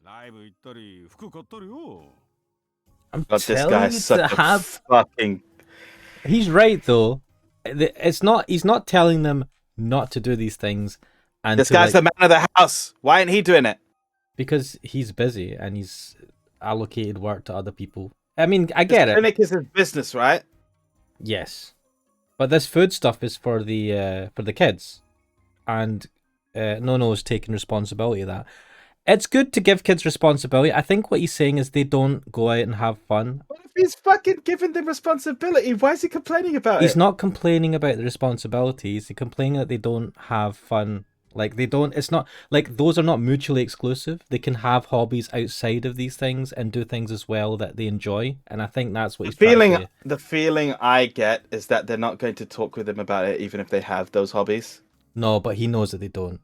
ライブ行ったり、服買ったりよ。 I'm God, this telling guy's you such to a have. fucking... He's right though. It's not. He's not telling them not to do these things, and This to, guy's like, the man of the house. Why ain't he doing it? because he's busy and he's allocated work to other people. I mean, I get it. Clinic is his business, right? Yes, but this food stuff is for the kids, and Nono's taking responsibility of that. It's good to give kids responsibility. I think what he's saying is they don't go out and have fun. What if he's fucking giving them responsibility? Why is he complaining about He's it? not complaining about the responsibilities. He's complaining that they don't have fun Like they don't. It's not like those are not mutually exclusive. They can have hobbies outside of these things and do things as well that they enjoy. And I think that's what he's trying to say. The feeling I get is that they're not going to talk with him about it, even if they have those hobbies. No, but he knows that they don't.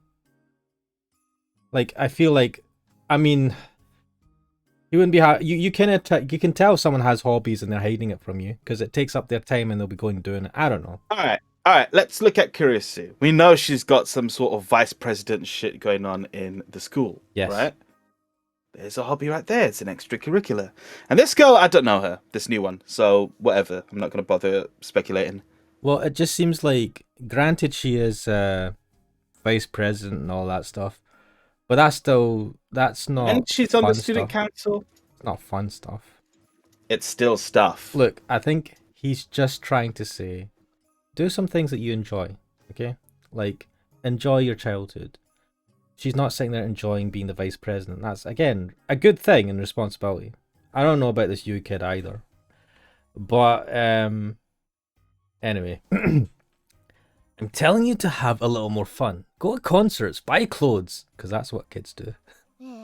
Like I feel like, I mean, you wouldn't be you you can tell someone has hobbies and they're hiding it from you because it takes up their time and they'll be going doing it. I don't know. All right. Let's look at Kurusu. We know she's got some sort of vice president shit going on in the school. Yes. Right. There's a hobby right there. It's an extracurricular. And this girl, I don't know her. This new one. So whatever. I'm not going to bother speculating. Well, it just seems like, granted, she is vice president and all that stuff, but that's not. And she's on the fun student stuff. council. It's not fun stuff. It's still stuff. Look, I think he's just trying to say, do some things that you enjoy, okay? Like, enjoy your childhood. She's not sitting there enjoying being the vice president. That's, again, a good thing and responsibility. I don't know about this you kid either. But, anyway. I'm telling you to have a little more fun. Go to concerts, buy clothes, because that's what kids do. 別にい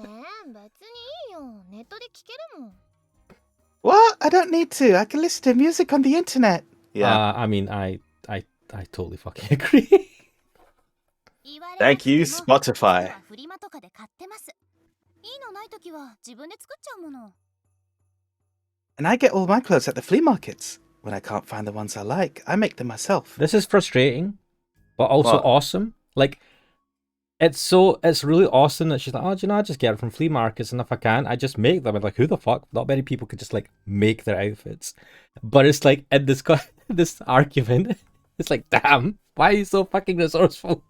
いよ。ネットで聞けるもん。 What? I don't need to. I can listen to music on the internet. Yeah. I mean, I totally fucking agree. Thank you, Spotify. 実はフリマとかで買ってます。いいのないときは自分で作っちゃうもの。 And I get all my clothes at the flea markets. When I can't find the ones I like, I make them myself. This is frustrating, but also What? awesome. Like, it's really awesome that she's like, oh, do you know, I just get it from flea markets, and if I can, I just make them. And like, who the fuck? Not many people could just like make their outfits. But it's like in this this argument, it's like, damn, why are you so fucking resourceful?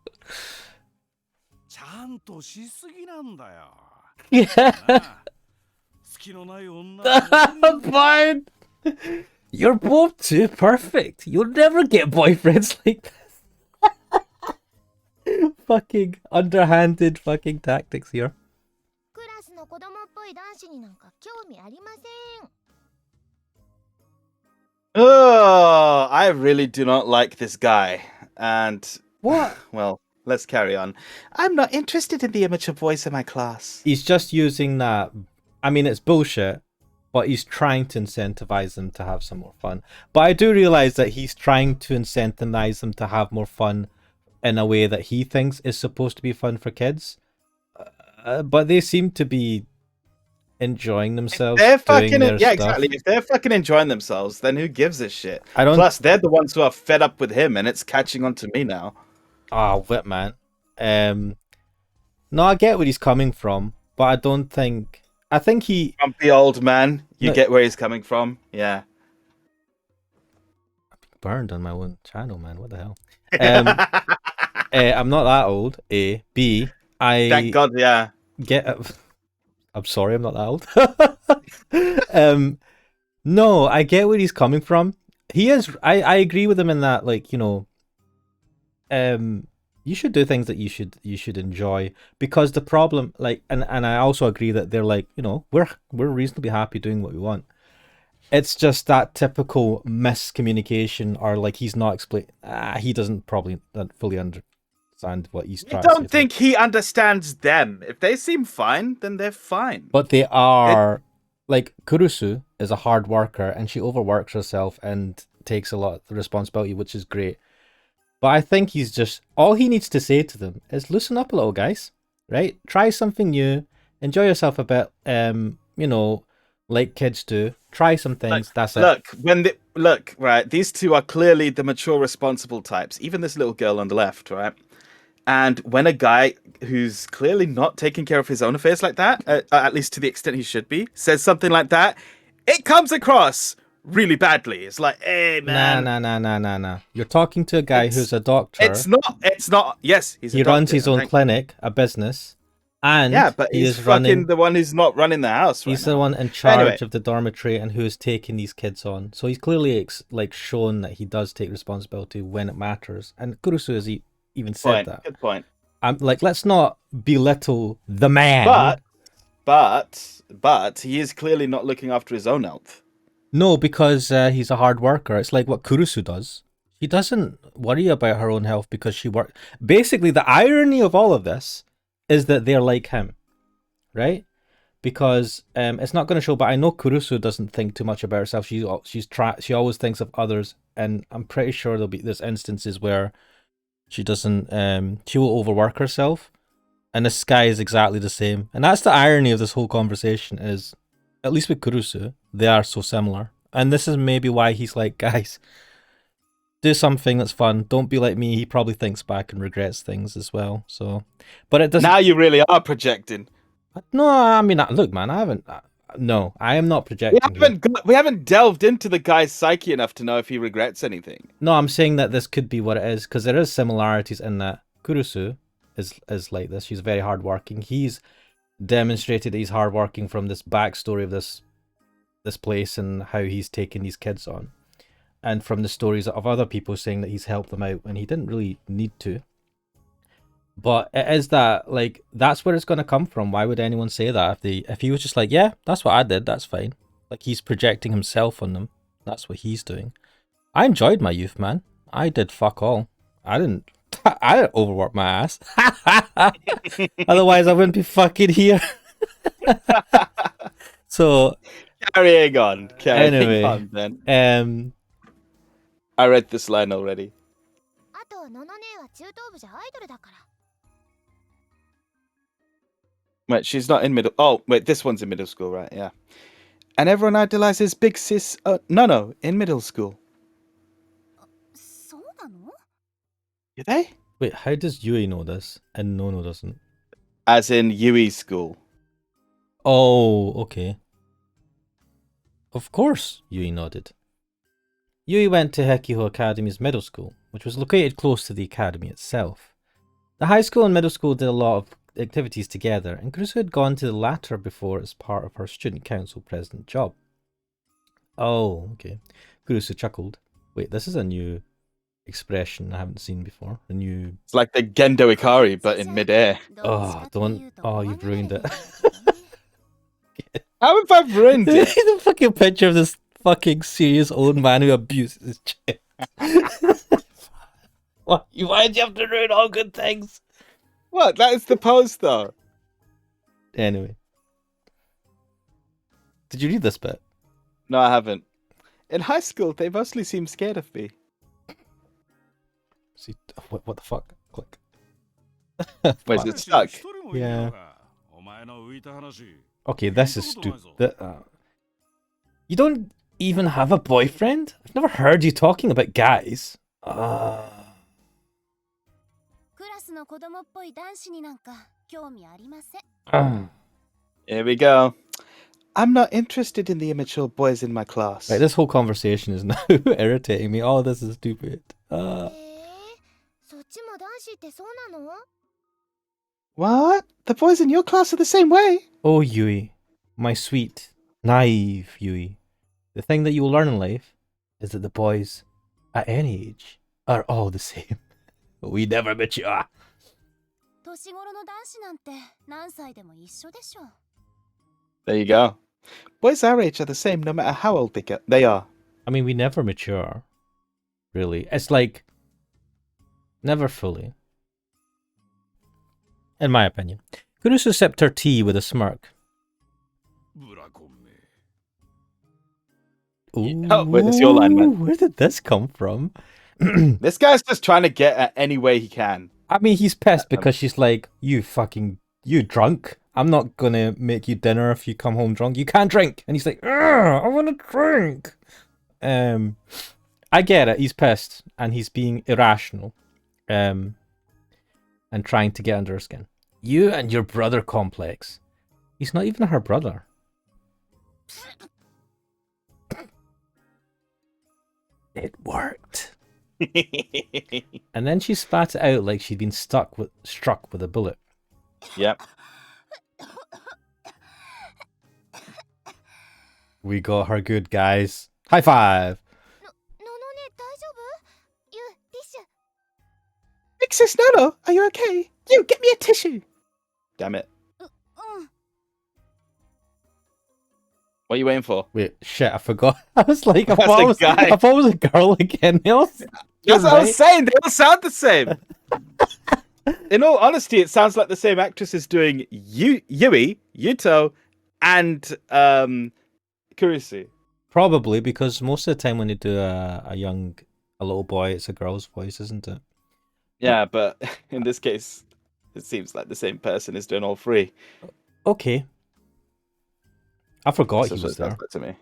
ちゃんとしすぎなんだよ。 Yeah. なあ好きのない女は Fine. You're both too perfect. You'll never get boyfriends like this. Fucking underhanded fucking tactics here. クラスの子供っぽい男子になんか興味ありません。 Oh, I really do not like this guy. And, What? well, let's carry on. I'm not interested in the immature boys in my class. He's just using that. I mean, it's bullshit, but he's trying to incentivize them to have some more fun. But I do realize that he's trying to incentivize them to have more fun in a way that he thinks is supposed to be fun for kids. But they seem to be enjoying themselves. They're doing fucking their yeah, stuff. exactly. If they're fucking enjoying themselves, then who gives a shit? I don't. Plus, they're the ones who are fed up with him, and it's catching on to me now. Ah, whip man. No, I get where he's coming from, but I don't think. I think he. Grumpy old man. You No. get where he's coming from. Yeah. Burned on my own channel, man. What the hell? I'm not that old. A. B. Thank God. Yeah. I'm sorry, I'm not that old. No, I get where he's coming from. He is. I agree with him in that, like, you know, you should do things that you should enjoy, because the problem, like, and I also agree that they're like, you know, we're reasonably happy doing what we want. It's just that typical miscommunication, or like he's not explaining. He doesn't probably fully understand what he's I trying to say. don't think he understands them. If they seem fine, then they're fine. But they are, like, Kurusu is a hard worker, and she overworks herself and takes a lot of responsibility, which is great. But I think he's just, all he needs to say to them is loosen up a little, guys, right? Try something new, enjoy yourself a bit, you know, like kids do. Try some things, that's it. Look, right, these two are clearly the mature, responsible types. Even this little girl on the left, right? And when a guy who's clearly not taking care of his own affairs like that, at least to the extent he should be, says something like that, it comes across really badly. It's like, hey, man. Nah. You're talking to a guy who's a doctor. It's not. Yes, he's a He doctor. runs his own clinic, a business. And yeah, but he he's is fucking running, the one who's not running the house right he's now. the one in charge Anyway. of the dormitory and who is taking these kids on. So he's clearly like shown that he does take responsibility when it matters. And Kurusu has even said that. Good point. I'm like, let's not belittle the man. But he is clearly not looking after his own health. No, because he's a hard worker. It's like what Kurusu does. She doesn't worry about her own health because she works. Basically, the irony of all of this is that they're like him, right? Because it's not going to show, but I know Kurusu doesn't think too much about herself. She always thinks of others, and I'm pretty sure there's instances where she doesn't. She will overwork herself, and this guy is exactly the same. And that's the irony of this whole conversation is, at least with Kurusu, they are so similar. And this is maybe why he's like, guys, do something that's fun. Don't be like me. He probably thinks back and regrets things as well. So, but it doesn't. Now you really are projecting. No, I mean, look, man, I haven't. No, I am not projecting. We haven't delved into the guy's psyche enough to know if he regrets anything. No, I'm saying that this could be what it is because there is similarities in that Kurusu is like this. She's very hardworking. He's demonstrated that he's hardworking from this backstory of this place and how he's taken these kids on, and from the stories of other people saying that he's helped them out when he didn't really need to. But it is that, like, that's where it's going to come from. Why would anyone say that if he was just like, yeah, that's what I did, that's fine. Like, he's projecting himself on them. That's what he's doing. I enjoyed my youth, man. I did fuck all. I didn't overwork my ass. Otherwise, I wouldn't be fucking here. So, carrying on anyway, then. I read this line already. Wait, she's not in middle. Oh, wait, this one's in middle school, right? Yeah. And everyone idolizes Big Sis. No, in middle school. Did they? Wait, how does Yui know this and Nono doesn't? As in Yui's school. Oh, okay. Of course, Yui nodded. Yui went to Hekiho Academy's middle school, which was located close to the academy itself. The high school and middle school did a lot of activities together, and Kurusu had gone to the latter before as part of her student council president job. Oh, okay. Kurusu chuckled. Wait, this is a new expression I haven't seen before. A new... It's like the Gendo Ikari, but in midair. Oh, don't... Oh, you've ruined it. How have I ruined it? The fucking picture of this fucking serious old man who abuses his child. Why'd you have to ruin all good things? What? That is the pose, though. Anyway. Did you read this bit? No, I haven't. In high school, they mostly seemed scared of me. See, what the fuck? Click. Where's it stuck? Yeah. Okay, this is stupid. You don't even have a boyfriend? I've never heard you talking about guys. Here we go. I'm not interested in the immature boys in my class. Right, this whole conversation is now irritating me. Oh, this is stupid. What? The boys in your class are the same way? Oh, Yui. My sweet, naive Yui. The thing that you will learn in life is that the boys, at any age, are all the same. We never mature. There you go. Boys our age are the same no matter how old they are. I mean, we never mature. Really. It's like, never fully. In my opinion. Kurusu sipped her tea with a smirk. Ooh, Oh, wait, that's your line, man. Where did this come from? This guy's just trying to get at any way he can. I mean, he's pissed because she's like, you drunk. I'm not gonna make you dinner if you come home drunk. You can't drink. And he's like, I want to drink. I get it. He's pissed and he's being irrational. And trying to get under her skin. You and your brother complex. He's not even her brother. It worked. And then she spat it out like she'd been struck with a bullet. Yep. We got her good, guys. High five. Big Sis Nono, are you okay? You, get me a tissue. Damn it. What are you waiting for? Wait, shit, I forgot. I was like, I That's thought the guy. it was a girl again. That's what I was Right? saying. They all sound the same. In all honesty, it sounds like the same actress is doing Yui, Yuto, and Kurusu. Probably because most of the time when you do a little boy, it's a girl's voice, isn't it? Yeah, but in this case, it seems like the same person is doing all three. Okay. I forgot That's he what was it sounds there. like to me.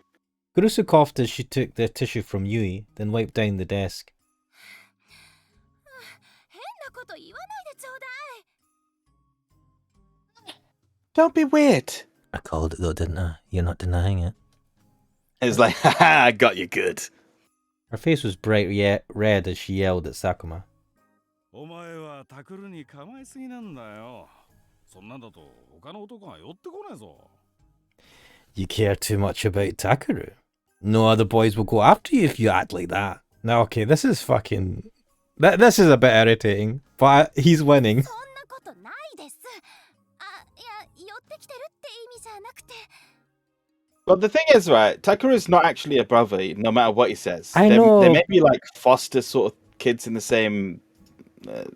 Kurusu coughed as she took the tissue from Yui, then wiped down the desk. 変なこと言わないでちょうだい。 Don't be weird. I called it though, didn't I? You're not denying it. It's like, haha, I got you good. Her face was bright red as she yelled at Sakuma. お前はタクルに構えすぎなんだよ。そんなんだと他の男が寄ってこないぞ。You care too much about Takuru. No other boys will go after you if you act like that. Now, okay, this is fucking... This is a bit irritating, but he's winning. そんなことないです。あ、いや、寄ってきてるって意味じゃなくて。 But the thing is, right, Takuru's not actually a brother, no matter what he says. I know. They may be like foster sort of kids in the same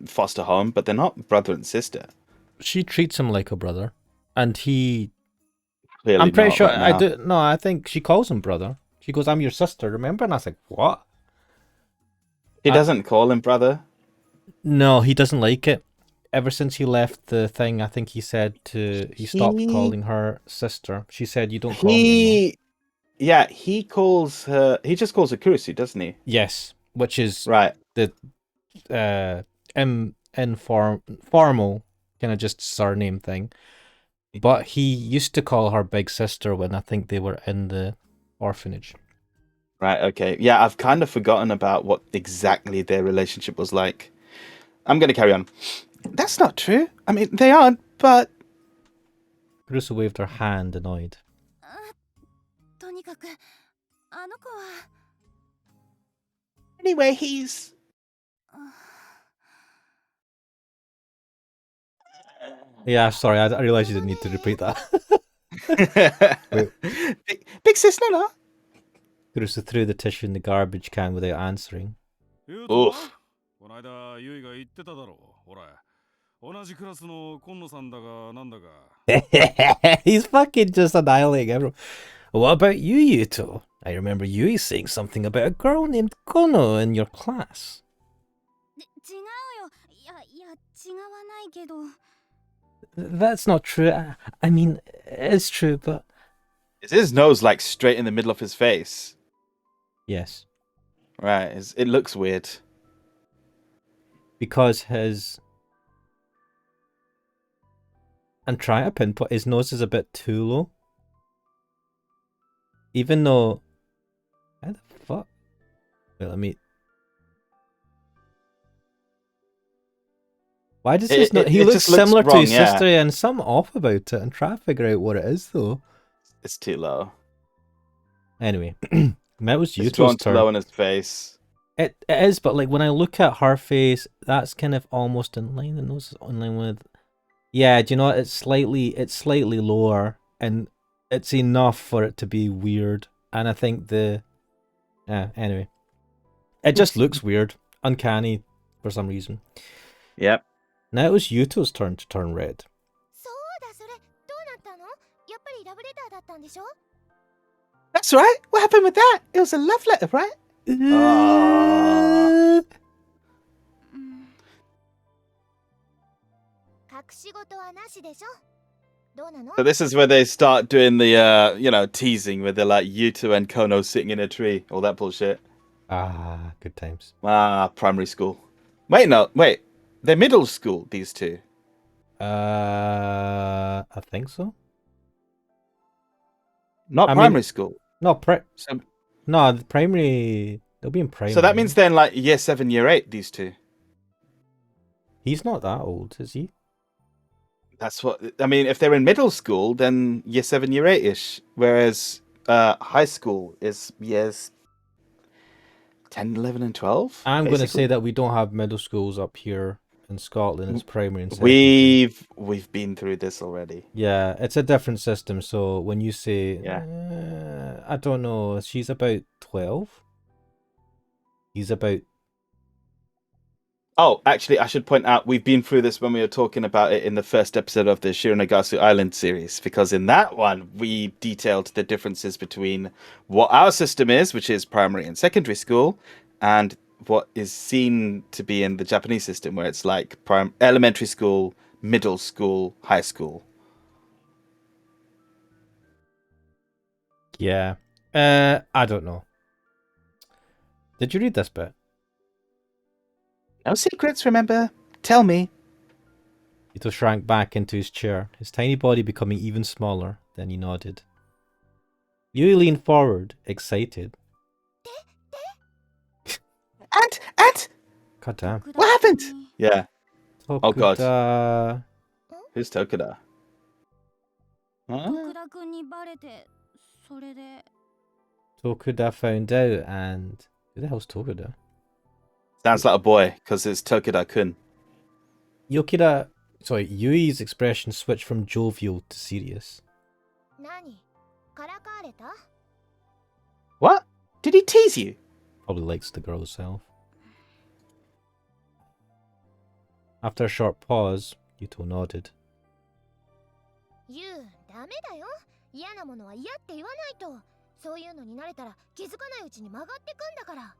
foster home, but they're not brother and sister. She treats him like a brother, and he... Clearly I'm pretty not sure... right I now. do. No, I think she calls him brother. She goes, I'm your sister, remember? And I was like, what? He doesn't call him brother. No, he doesn't like it. Ever since he left the thing, I think he said he stopped calling her sister. She said, you don't call me anymore. Yeah, he calls her... He just calls her Kurusu, doesn't he? Yes, which is Right. the informal kind of just surname thing. But he used to call her big sister when I think they were in the orphanage. Right, okay. Yeah, I've kind of forgotten about what exactly their relationship was like. I'm going to carry on. That's not true. I mean, they aren't, but... Kurusu waved her hand, annoyed. とにかく、あの子は。 Anyway, he's... Yeah, sorry, I realised you didn't need to repeat that. Big sis, no. Kurusu threw the tissue in the garbage can without answering. 言うとは Oof. この間ユイが言ってただろう。ほら、同じクラスの今野さんだがなんだか。He's fucking just annihilating everyone. What about you, Yuto? I remember Yui saying something about a girl named Kono in your class. 違うよ。いや、違わないけど。 That's not true. I mean, it's true, but... Is his nose like straight in the middle of his face? Yes. Right, it looks weird. Because his... And trying to pinpoint, his nose is a bit too low. Even though... How the fuck? Wait, let me... Why does his nose... He it looks just looks similar to wrong, his yeah. sister, and something off about it. I'm trying to figure out what it is, though. It's too low. Anyway, that was It's drawn Yuto's too low turn. in his face. It is, but like when I look at her face, that's kind of almost in line. The nose is in line with... Yeah, do you know what? It's slightly lower, and it's enough for it to be weird. And I think anyway. It just looks weird. Uncanny for some reason. Yep. Now it was Yuto's turn to turn red. そうだ、それ、どうなったの？やっぱりラブレターだったんでしょ？ That's right. What happened with that? It was a love letter, right? Ah. 隠し事はなしでしょ？どうなの？ So this is where they start doing the, teasing, where they're like Yuto and Kono sitting in a tree, all that bullshit. Ah, good times. Ah, primary school. Wait. They're middle school, these two. I think so. Not I mean- primary school. No, So, the primary... They'll be in primary. so that means they're in like year 7, year 8, these two. He's not that old, is he? That's what... I mean, if they're in middle school, then year 7, year 8-ish. Whereas high school is years 10, 11, and 12. I'm going to basically. say that we don't have middle schools up here in Scotland. It's primary and secondary. We've been through this already. Yeah, it's a different system. So when you say, Yeah. I don't know, she's about 12. He's about Oh, actually, I should point out we've been through this when we were talking about it in the first episode of the Shironagasu Island series, because in that one we detailed the differences between what our system is, which is primary and secondary school, and what is seen to be in the Japanese system, where it's like elementary school, middle school, high school. Yeah. I don't know. Did you read this bit? No secrets, remember? Tell me. Ito shrank back into his chair, his tiny body becoming even smaller. Then he nodded. Yui leaned forward, excited. Aunt! God damn. What happened? Yeah. Oh, God. Tokuda... Who's Tokuda? Huh? 徳田くんにバレてそれで Tokuda found out and... Who the hell's Tokuda? Sounds like a boy, because it's Tokuda-kun. Yui's expression switched from jovial to serious. 何からかわれた What? Did he tease you? Probably likes the girl herself. After a short pause, Yuto nodded. ユウ、ダメだよ。嫌なものは嫌って言わないと。そういうのに慣れたら気づかないうちに曲がってくんだから。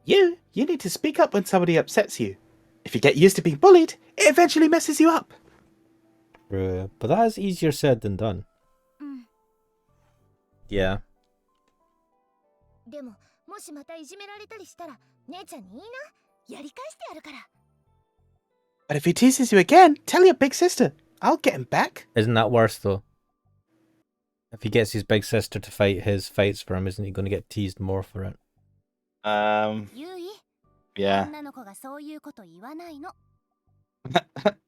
You need to speak up when somebody upsets you. If you get used to being bullied, it eventually messes you up. But that is easier said than done. Yeah. でも、もしまたいじめられたりしたら、姉ちゃんにいいな。やり返してやるから。But if he teases you again, tell your big sister. I'll get him back. Isn't that worse, though? If he gets his big sister to fight his fights for him, isn't he going to get teased more for it? ユイ Yeah. 女の子がそういうこと言わないの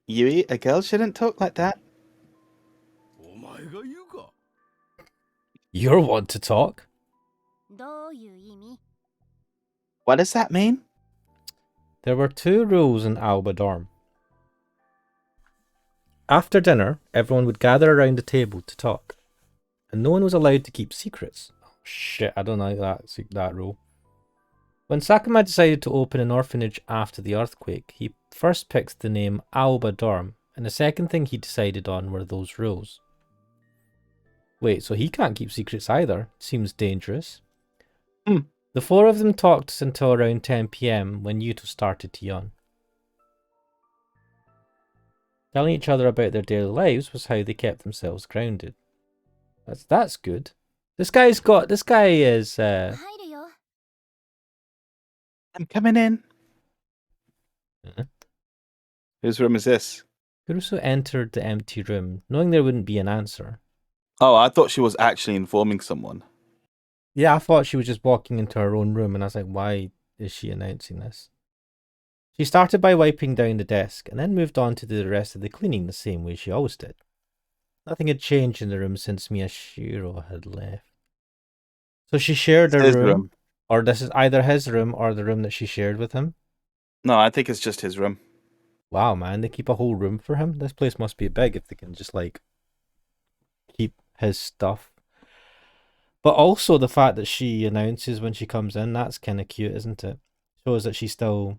Yui, a girl shouldn't talk like that. お前が言うか You're one to talk. どういう意味 What does that mean? There were 2 rules in Alba dorm. After dinner, everyone would gather around the table to talk, and no one was allowed to keep secrets. Oh, shit, I don't like that rule. When Sakuma decided to open an orphanage after the earthquake, he first picked the name Alba Dorm, and the second thing he decided on were those rules. Wait, so he can't keep secrets either? Seems dangerous. The 4 of them talked until around 10 PM when Yuto started to yawn. Telling each other about their daily lives was how they kept themselves grounded. That's good. This guy is 入るよ I'm coming in. Uh-huh. Whose room is this? Kurusu entered the empty room, knowing there wouldn't be an answer. Oh, I thought she was actually informing someone. Yeah, I thought she was just walking into her own room, and I was like, why is she announcing this? She started by wiping down the desk, and then moved on to do the rest of the cleaning the same way she always did. Nothing had changed in the room since Miyashiro had left. So she shared It's a his room, or this is either his room or the room that she shared with him. No, I think it's just his room. Wow, man, they keep a whole room for him. This place must be big if they can just, like, keep his stuff. But also the fact that she announces when she comes in, that's kind of cute, isn't it? Shows that she still,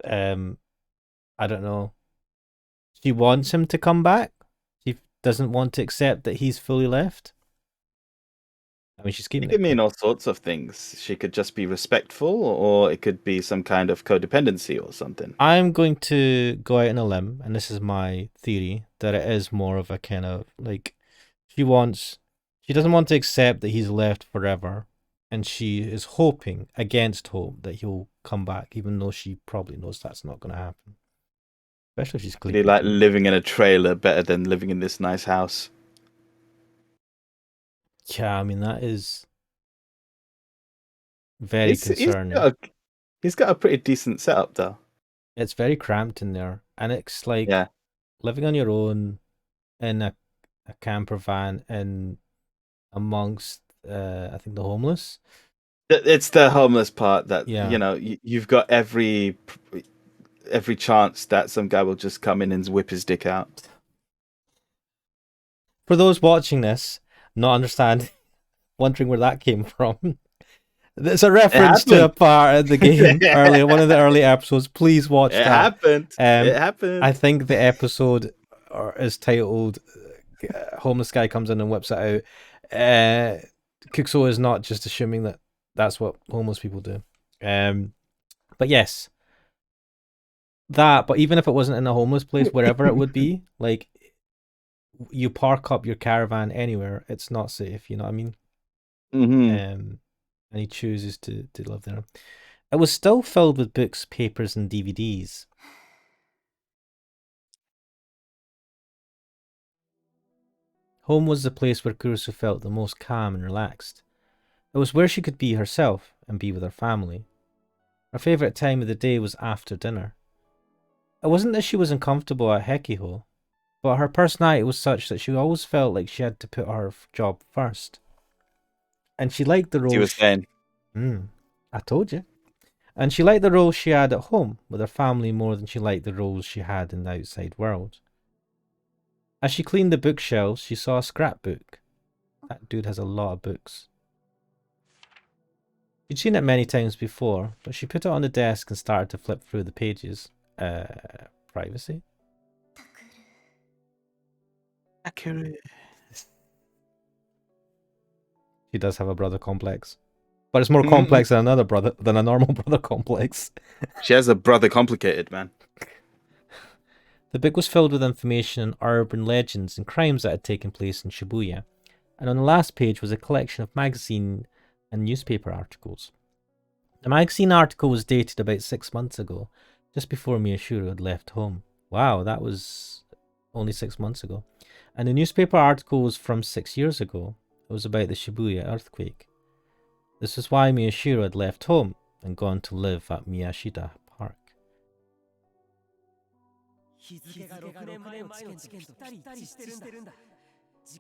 I don't know. She wants him to come back. She doesn't want to accept that he's fully left. I mean, she's keeping It could mean all sorts of things. She could just be respectful, or it could be some kind of codependency or something. I'm going to go out on a limb, and this is my theory, that it is more of a kind of, like, she doesn't want to accept that he's left forever, and she is hoping, against hope, that he'll come back, even though she probably knows that's not going to happen. Especially if she's It'd be clean. like living in a trailer better than living in this nice house. Yeah, I mean, that is very concerning. He's got a pretty decent setup, though. It's very cramped in there, and it's like living on your own in a camper van in amongst I think the homeless. It's the homeless part that Yeah. you know you've got every chance that some guy will just come in and whip his dick out. For those watching this, not understand, wondering where that came from, It's a reference to a happened. part in the game earlier, one of the early episodes. Please watch It that. happened. Um, It happened. I think the episode is titled "Homeless Guy Comes In and Whips It Out." Kurusu is not just assuming that that's what homeless people do. But yes, that. But even if it wasn't in a homeless place, wherever it would be, like you park up your caravan anywhere, it's not safe. You know what I mean? Mm-hmm. And he chooses to live there. It was still filled with books, papers, and DVDs. Home was the place where Kurusu felt the most calm and relaxed. It was where she could be herself and be with her family. Her favourite time of the day was after dinner. It wasn't that she was uncomfortable at Hekiho, but her personality was such that she always felt like she had to put her job first. And she liked the role. He was saying. I told you. And she liked the role she had at home with her family more than she liked the roles she had in the outside world. As she cleaned the bookshelves, she saw a scrapbook. That dude has a lot of books. She'd seen it many times before, but she put it on the desk and started to flip through the pages. Privacy? She does have a brother complex. But it's more complex than a normal brother complex. She has a brother complicated, man. The book was filled with information on urban legends and crimes that had taken place in Shibuya, and on the last page was a collection of magazine and newspaper articles. The magazine article was dated about 6 months ago, just before Miyashiro had left home. Wow, that was only 6 months ago. And the newspaper article was from 6 years ago. It was about the Shibuya earthquake. This is why Miyashiro had left home and gone to live at Miyashita Park.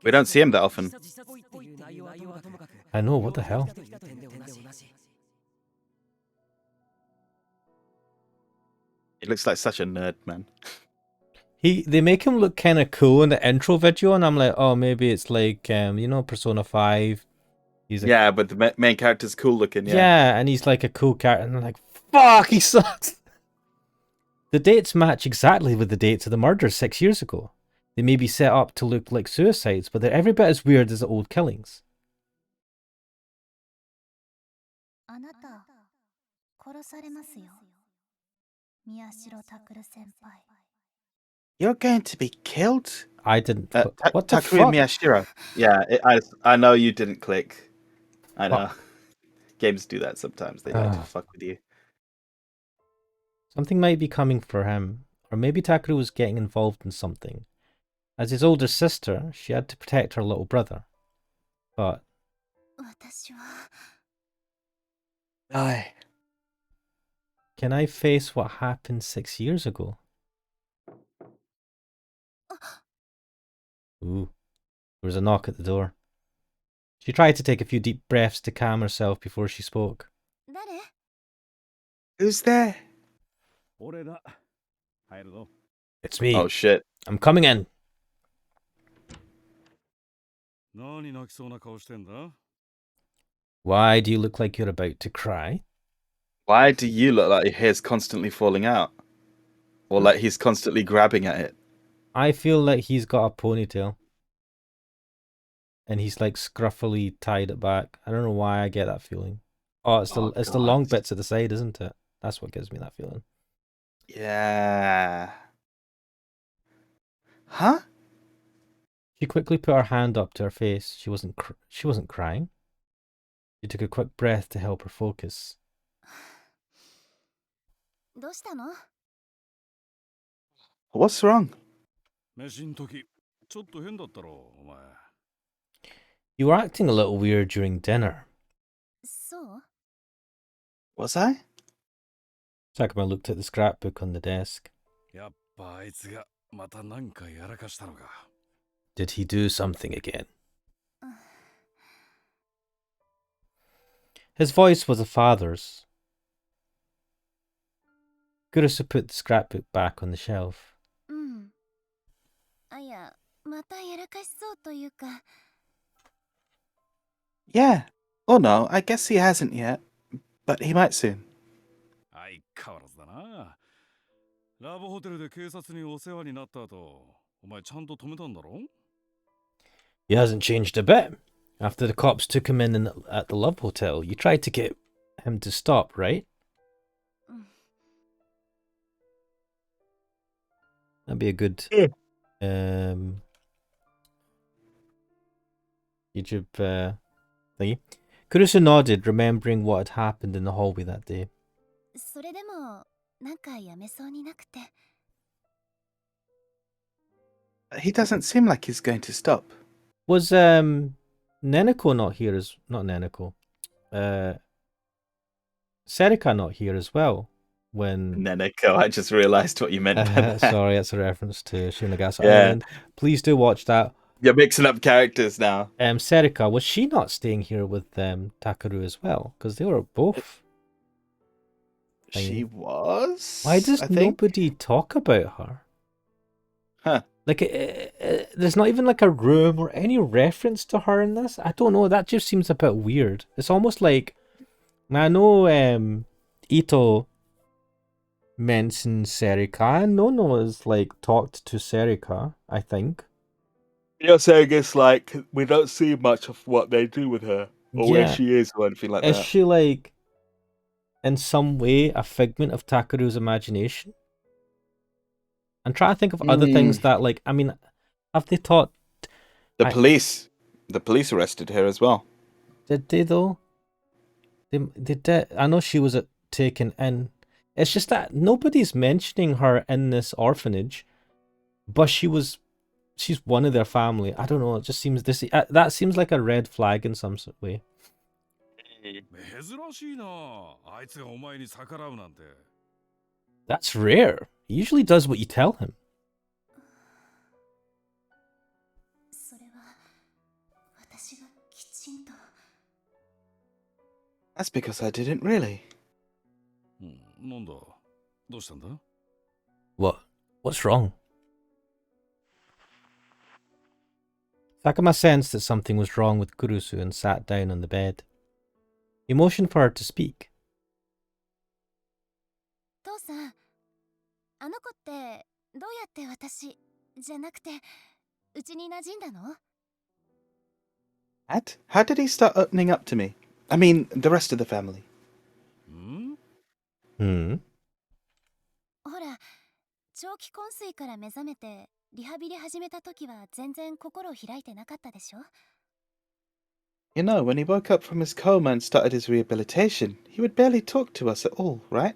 We don't see him that often. I know, what the hell? He looks like such a nerd, man. They make him look kind of cool in the intro video, and I'm like, oh, maybe it's like, Persona 5. Yeah, but the main character's cool looking, yeah. Yeah, and he's like a cool character, and I'm like, fuck, he sucks. The dates match exactly with the dates of the murders 6 years ago. They may be set up to look like suicides, but they're every bit as weird as the old killings. You're going to be killed? I didn't. What the Takuya fuck? Miyashiro. Yeah, I know you didn't click. I know. Games do that sometimes. They like to fuck with you. Something might be coming for him, or maybe Takeru was getting involved in something. As his older sister, she had to protect her little brother. But can I face what happened 6 years ago? Ooh, there was a knock at the door. She tried to take a few deep breaths to calm herself before she spoke. Who's there? It's me. Oh shit. I'm coming in. Why do you look like you're about to cry? Why do you look like your hair's constantly falling out? Or like he's constantly grabbing at it? I feel like he's got a ponytail. And he's like scruffily tied it back. I don't know why I get that feeling. Oh, it's the long bits at the side, isn't it? That's what gives me that feeling. Yeah. Huh? She quickly put her hand up to her face. She wasn't crying. She took a quick breath to help her focus. What's wrong? You were acting a little weird during dinner. Was I? Sakuma looked at the scrapbook on the desk. Did he do something again? His voice was a father's. Kurusu put the scrapbook back on the shelf. Yeah. Oh no, I guess he hasn't yet, but he might soon. 相変わらずだな。ラブホテルで警察にお世話になった後、お前ちゃんと止めたんだろ？ He hasn't changed a bit. After the cops took him in at the Love Hotel, you tried to get him to stop, right? That'd be a good YouTube thingy. Kurusu nodded, remembering what had happened in the hallway that day. それでもなんかやめそうになくて。 He doesn't seem like he's going to stop. Was Neneko not here as not Neneko? Serika not here as well when Neneko, I just realised what you meant by that. sorry, that's a reference to Shinagawa Yeah. Island. Please do watch that. You're mixing up characters now. Serika, was she not staying here with Takaru as well? Because they were both. She was? Why does I think? nobody talk about her? Huh. Like, there's not even like a room or any reference to her in this. I don't know. That just seems a bit weird. It's almost like, I know Ito mentions Serika. And Nono has like talked to Serika, I think. You're saying it's like we don't see much of what they do with her or where Yeah. she is or anything like Is that. she like in some way a figment of Takaru's imagination? I'm trying to think of other things that, like, I mean, have they taught? The police arrested her as well. Did they though? They did. I know she was taken in. It's just that nobody's mentioning her in this orphanage, but she's one of their family. I don't know. It just seems that seems like a red flag in some way. 珍しいな。あいつがお前に逆らうなんて。 That's rare. He usually does what you tell him. それは私がきちんと。 That's because I didn't really. なんだ？どうしたんだ？ What's wrong? Sakuma sensed that something was wrong with Kurusu and sat down on the bed. He motioned for her to speak. 父さん、あの子ってどうやって私じゃなくてうちに馴染んだの？ How did he start opening up to me? I mean, the rest of the family. ほら、長期昏睡から目覚めてリハビリ始めた時は全然心を開いてなかったでしょ？ You know, when he woke up from his coma and started his rehabilitation, he would barely talk to us at all, right?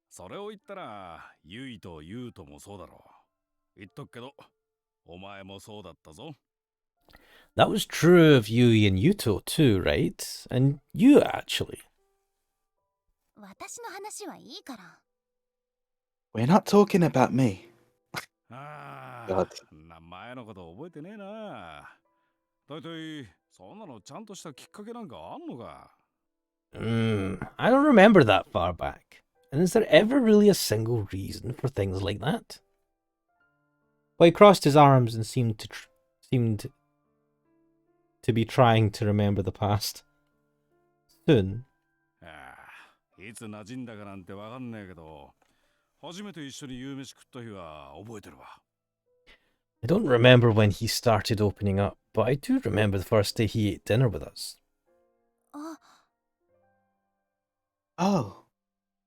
それを言ったら、ユイとユウともそうだろう。言っとくけど、お前もそうだったぞ。 That was true of Yui and Yuto too, right? And you actually. 私の話はいいから。 We're not talking about me. あ God. あ、前のこと覚えてねえな。だいたい、そんなのちゃんとしたきっかけなんかあんのか？ I don't remember that far back. And is there ever really a single reason for things like that? Well, he crossed his arms and seemed to be trying to remember the past. Soon. ああ、いつ馴染んだかなんてわかんねえけど、初めて一緒に夕飯食った日は覚えてるわ。 I don't remember when he started opening up, but I do remember the first day he ate dinner with us. あ、 Oh,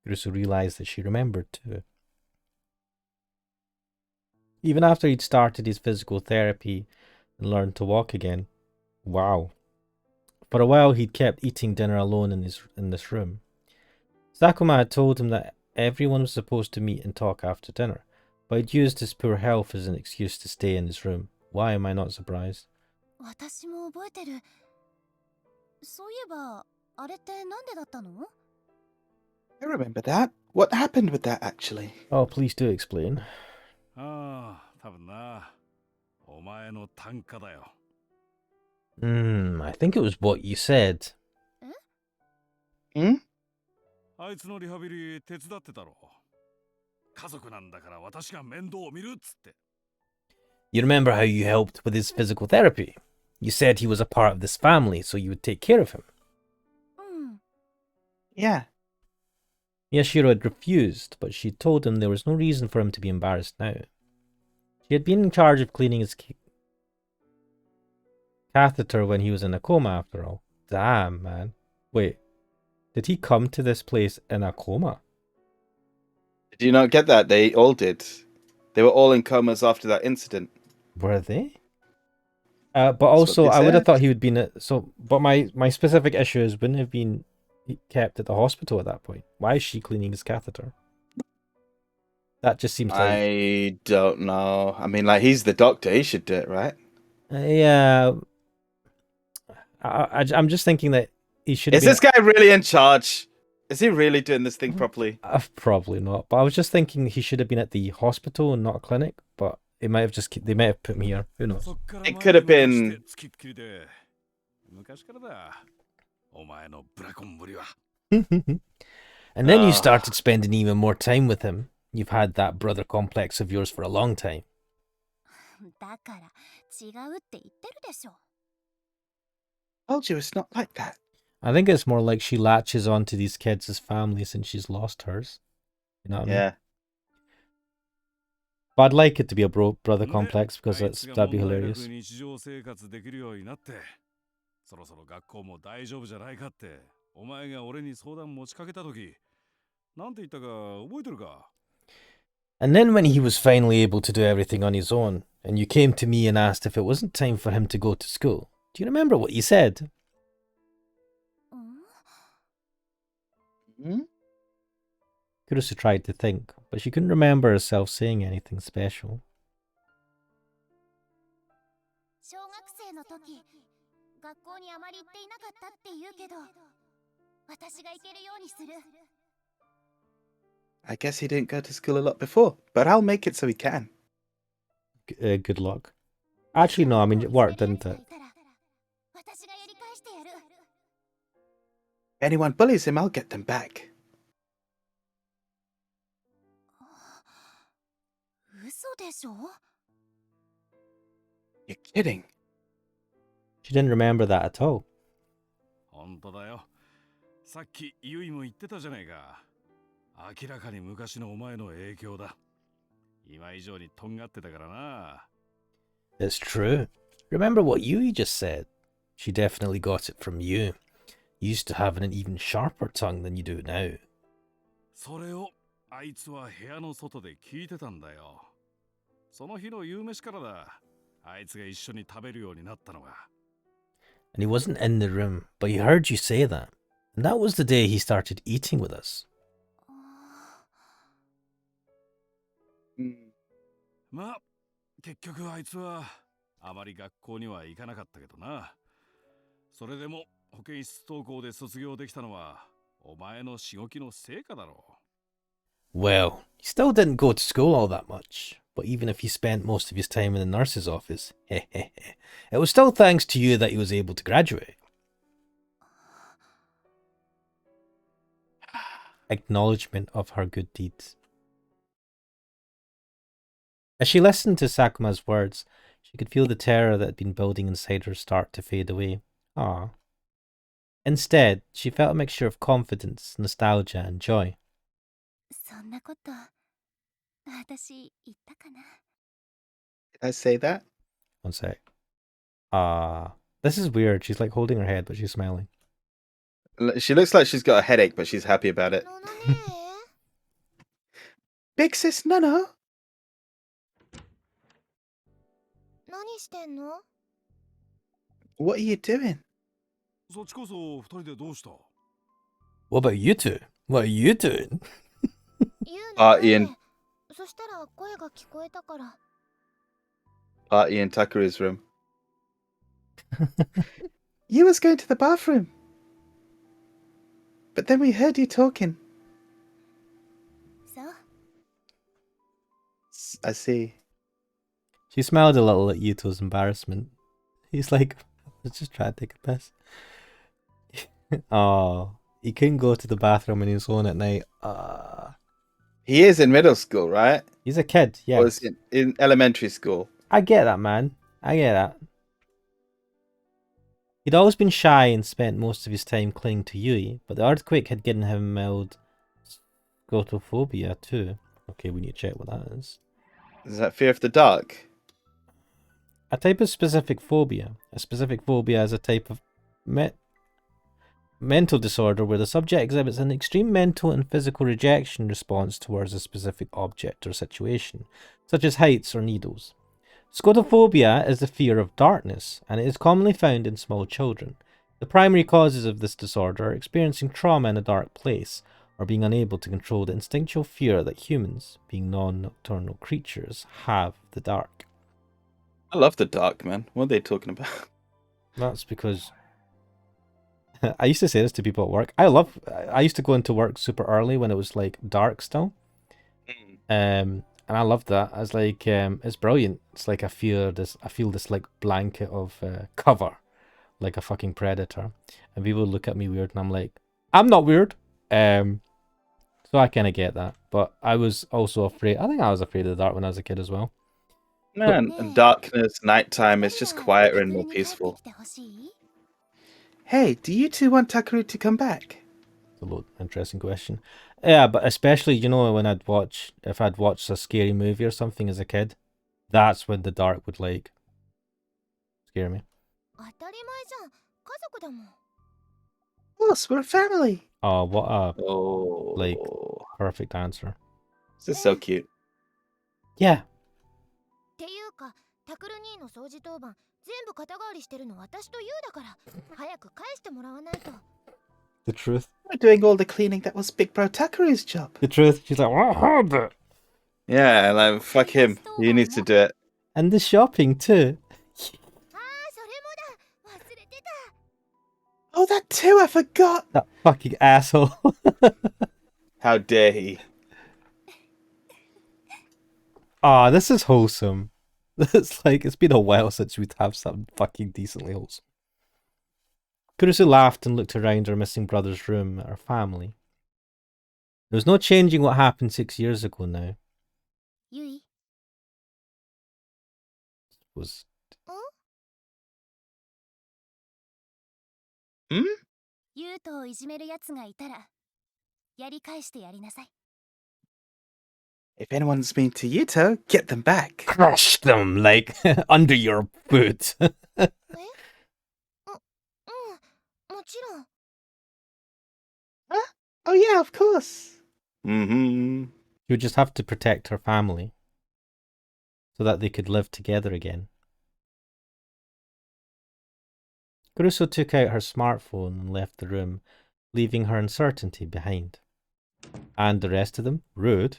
Kurusu realized that she remembered too. Even after he'd started his physical therapy and learned to walk again. Wow. For a while he'd kept eating dinner alone in this room. Sakuma had told him that everyone was supposed to meet and talk after dinner, but he'd used his poor health as an excuse to stay in his room. Why am I not surprised? 私も覚えてる。そういえば、あれってなんでだったの？ I remember that. What happened with that, actually? Oh, please do explain. ああ、多分な。お前の単価だよ。 I think it was what you said. Hmm? あいつのリハビリ手伝ってたろ。家族なんだから私が面倒を見るっつって。 You remember how you helped with his physical therapy? You said he was a part of this family, so you would take care of him. Yeah. Yashiro had refused, but she told him there was no reason for him to be embarrassed now. She had been in charge of cleaning his catheter when he was in a coma, after all. Damn, man. Wait, did he come to this place in a coma? Did you not get that? They all did. They were all in comas after that incident. Were they? But That's what also, they I would have said. thought he would be But my specific issue is, wouldn't have been kept at the hospital at that point. Why is she cleaning his catheter? That just seems like I don't know. I mean, like, he's the doctor. He should do it, right? yeah. I'm just thinking that he should have Is been. this guy really in charge? Is he really doing this thing properly? Probably not. But I was just thinking he should have been at the hospital and not a clinic. But they might have put me here. Who knows? It could have been. 昔からだ。お前のブラコンぶりは。 And then you Ah. started spending even more time with him. You've had that brother complex of yours for a long time. だから違うって言ってるでしょ。 Told you it's not like that. I think it's more like she latches onto these kids as family since she's lost hers. You know what I mean? Yeah. But I'd like it to be a brother で complex because あいつが that'd be 問題な hilarious. く日常生活できるようになって、そろそろ学校も大丈夫じゃないかって、お前が俺に相談持ちかけたとき、なんて言ったか覚えてるか？ And then when he was finally able to do everything on his own, and you came to me and asked if it wasn't time for him to go to school, do you remember what you said? うん Hmm? Kurusu tried to think, but she couldn't remember herself saying anything special. 小学生の時、学校にあまり行っていなかったって言うけど、私が行けるようにする。 I guess he didn't go to school a lot before, but I'll make it so he can. Good luck. Actually, no, I mean, it worked, didn't it? 私がやり返してやる。 If anyone bullies him, I'll get them back. 嘘でしょ？ You're kidding. She didn't remember that at all. 本当だよ。さっきユイも言ってたじゃないか。明らかに昔のお前の影響だ。今以上にとんがってたからな。 It's true. Remember what Yui just said? She definitely got it from you. You used to have an even sharper tongue than you do now. それをあいつは部屋の外で聞いてたんだよ。その日の夕飯からだ。あいつが一緒に食べるようになったのが。 And he wasn't in the room, but he heard you say that. And that was the day he started eating with us. まあ、結局あいつはあまり学校には行かなかったけどな。それでも保健室登校で卒業できたのはお前のしごきの成果だろう。 Well, he still didn't go to school all that much. But even if he spent most of his time in the nurse's office, it was still thanks to you that he was able to graduate. Acknowledgement of her good deeds. As she listened to Sakuma's words, she could feel the terror that had been building inside her start to fade away. Ah. Instead, she felt a mixture of confidence, nostalgia, and joy. そんなこと、私言ったかな？ Did I say that? One sec. This is weird. She's like holding her head, but she's smiling. She looks like she's got a headache, but she's happy about it. ののね Big sis, no. 何してんの？ What are you doing? そっちこそ二人でどうした？ What about you two? What are you doing? 言うのね Ian. そしたら声が聞こえたから。 Party in Takuru's room. You was going to the bathroom. But then we heard you talking. そう。 I see. She smiled a little at Yuto's embarrassment. He's like, let's just try to take a piss. Oh, he couldn't go to the bathroom on his own at night. He is in middle school, right? He's a kid, Or yeah. is he in, elementary school? I get that, man. I get that. He'd always been shy and spent most of his time clinging to Yui, but the earthquake had given him mild Scodaphobia too. Okay, we need to check what that is. Is that fear of the dark? A type of specific phobia. A specific phobia is a type of mental disorder where the subject exhibits an extreme mental and physical rejection response towards a specific object or situation, such as heights or needles. Scodophobia is the fear of darkness, and it is commonly found in small children. The primary causes of this disorder are experiencing trauma in a dark place, or being unable to control the instinctual fear that humans, being non-nocturnal creatures, have of the dark. I love the dark, man. What are they talking about? That's because I used to say this to people at work. I used to go into work super early when it was like dark still. And I loved that. I was like, it's brilliant. It's like I feel this like blanket of cover, like a fucking predator. And people look at me weird, and I'm like, I'm not weird. So I kind of get that. But I was also afraid. I think I was afraid of the dark when I was a kid as well. Man, and darkness, nighttime, it's just quieter and more peaceful. Hey, do you two want Takaru to come back? It's a little interesting question. Yeah, but especially, you know, when if I'd watched a scary movie or something as a kid, that's when the dark would like scare me. Of course, we're a family. Oh, what a like perfect answer. This is so cute. Yeah. っていうか、タクル兄の掃除当番全部肩代わりしてるの私とユウだから早く返してもらわないと。 The truth. We're doing all the cleaning. That was Big Bro Takaru's job. The truth. She's like, well, hold it. Yeah, like fuck him. He needs to do it. And the shopping too. Oh, that too. I forgot. That fucking asshole. How dare he? Ah, this is wholesome. It's like, it's been a while since we'd have something fucking decently wholesome. Kurusu laughed and looked around her missing brother's room at her family. There was no changing what happened 6 years ago now. Yui? Was... Hmm? ユウトをいじめる奴がいたらやり返してやりなさい。 If anyone's been to Yuto, get them back. Crush them, like, under your boot. もちろん。 Huh? Oh yeah, of course. Mm-hmm. You would just have to protect her family so that they could live together again. Kurusu took out her smartphone and left the room, leaving her uncertainty behind. And the rest of them? Rude.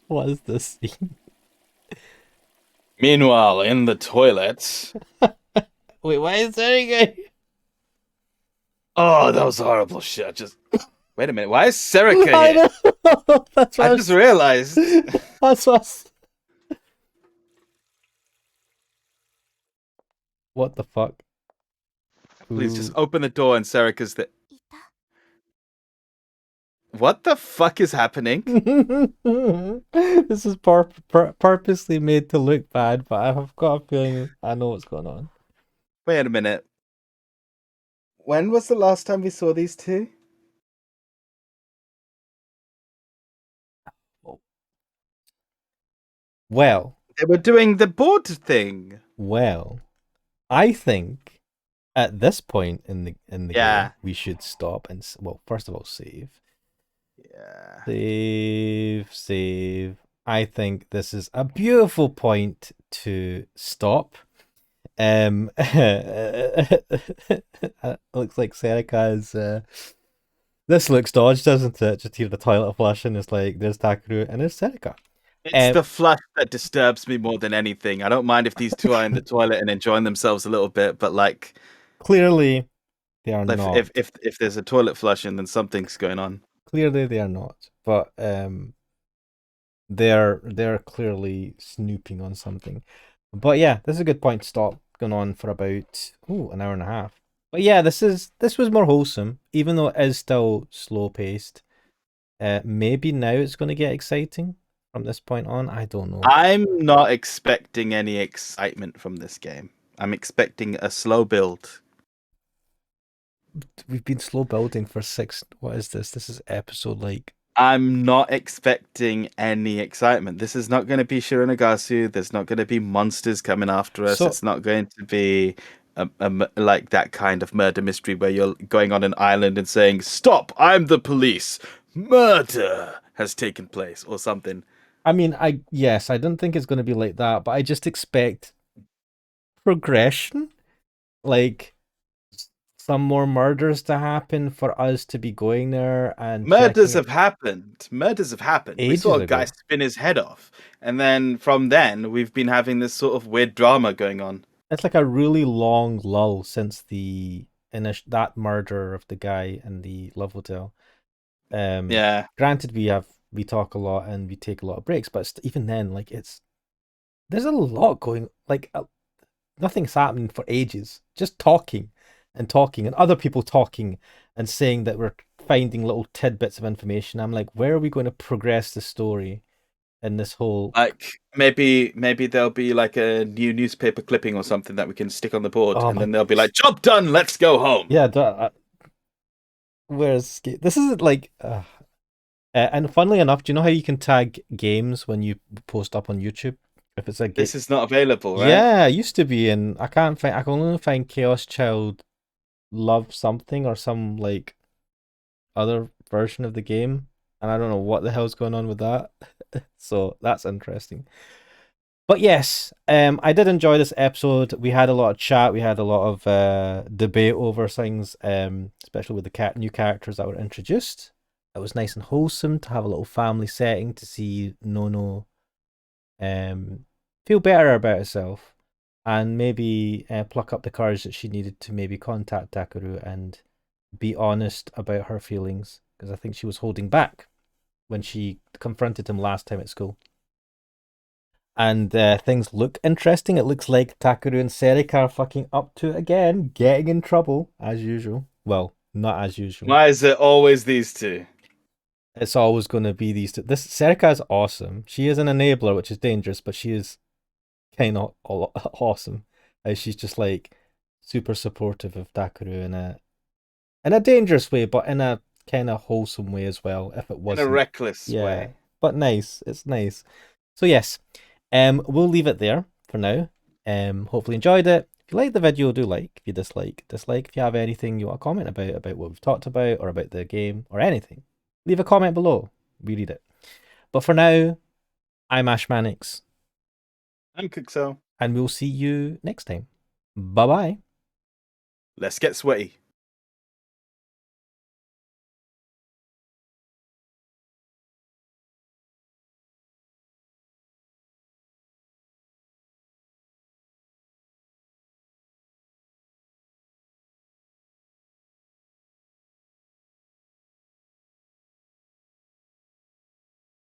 What is this scene? Meanwhile, in the toilets. Wait, why is there again? Oh, that was horrible shit. I just wait a minute. Why is Serica here? That's what I just realized. That's what. What the fuck? Please just open the door and Serica's there. What the fuck is happening? This is purposely made to look bad, but I have got a feeling I know what's going on. Wait a minute. When was the last time we saw these two? Well, they were doing the board thing. Well, I think at this point in the game, we should stop and first of all, save. Yeah. Save. I think this is a beautiful point to stop. Looks like Serica's. This looks dodged, doesn't it? Just hear the toilet flush, and it's like there's Takaru and there's Serica. It's the flush that disturbs me more than anything. I don't mind if these two are in the toilet and enjoying themselves a little bit, but like clearly they are not. If there's a toilet flushing, then something's going on. Clearly they are not, but they're clearly snooping on something. But yeah, this is a good point to stop. Going on for about an hour and a half. But yeah, this was more wholesome, even though it is still slow paced. Maybe now it's going to get exciting. from this point on. I don't know. I'm not expecting any excitement from this game. I'm expecting a slow build. We've been slow building for 6. What is this? This is episode like. I'm not expecting any excitement. This is not going to be Shiranagasu. There's not going to be monsters coming after us. So- It's not going to be like that kind of murder mystery where you're going on an island and saying, "Stop! I'm the police. Murder has taken place," or something. I mean, I don't think it's going to be like that, but I just expect progression, like some more murders to happen for us to be going there and Murders checking have happened. Murders have happened. We Ages saw a guy ago. spin his head off, and then from then we've been having this sort of weird drama going on. It's like a really long lull since that murder of the guy in the love hotel. Yeah, Granted, we talk a lot and we take a lot of breaks, but even then, like there's a lot going. Like nothing's happening for ages. Just talking and talking, and other people talking and saying that we're finding little tidbits of information. I'm like, where are we going to progress the story in this whole? like maybe there'll be like a new newspaper clipping or something that we can stick on the board, Oh and my then they'll be like, "Job done. Let's go home." Yeah, where's this is like. And funnily enough, do you know how you can tag games when you post up on YouTube? If it's a game, This is not available, right? yeah, it used to be, and I can't find. I can only find Chaos Child Love something or some like other version of the game, and I don't know what the hell's going on with that. So that's interesting. But yes, I did enjoy this episode. We had a lot of chat. We had a lot of debate over things, especially with the new characters that were introduced. It was nice and wholesome to have a little family setting to see Nono feel better about herself and maybe pluck up the courage that she needed to maybe contact Takeru and be honest about her feelings, because I think she was holding back when she confronted him last time at school. And things look interesting. It looks like Takeru and Serika are fucking up to it again, getting in trouble as usual. Well, not as usual. Why is it always these two? It's always going to be these two. This Serika is awesome. She is an enabler, which is dangerous, but she is kind of awesome. She's just like super supportive of Takeru in a dangerous way, but in a kind of wholesome way as well. If it In wasn't a reckless way. but nice. It's nice. So yes, we'll leave it there for now. Hopefully enjoyed it. If you like the video, do like. If you dislike. If you have anything you want to comment about what we've talked about or about the game or anything, leave a comment below. We read it. But for now, I'm Ash Mannix. I'm Kurusu. And we'll see you next time. Bye bye. Let's get sweaty.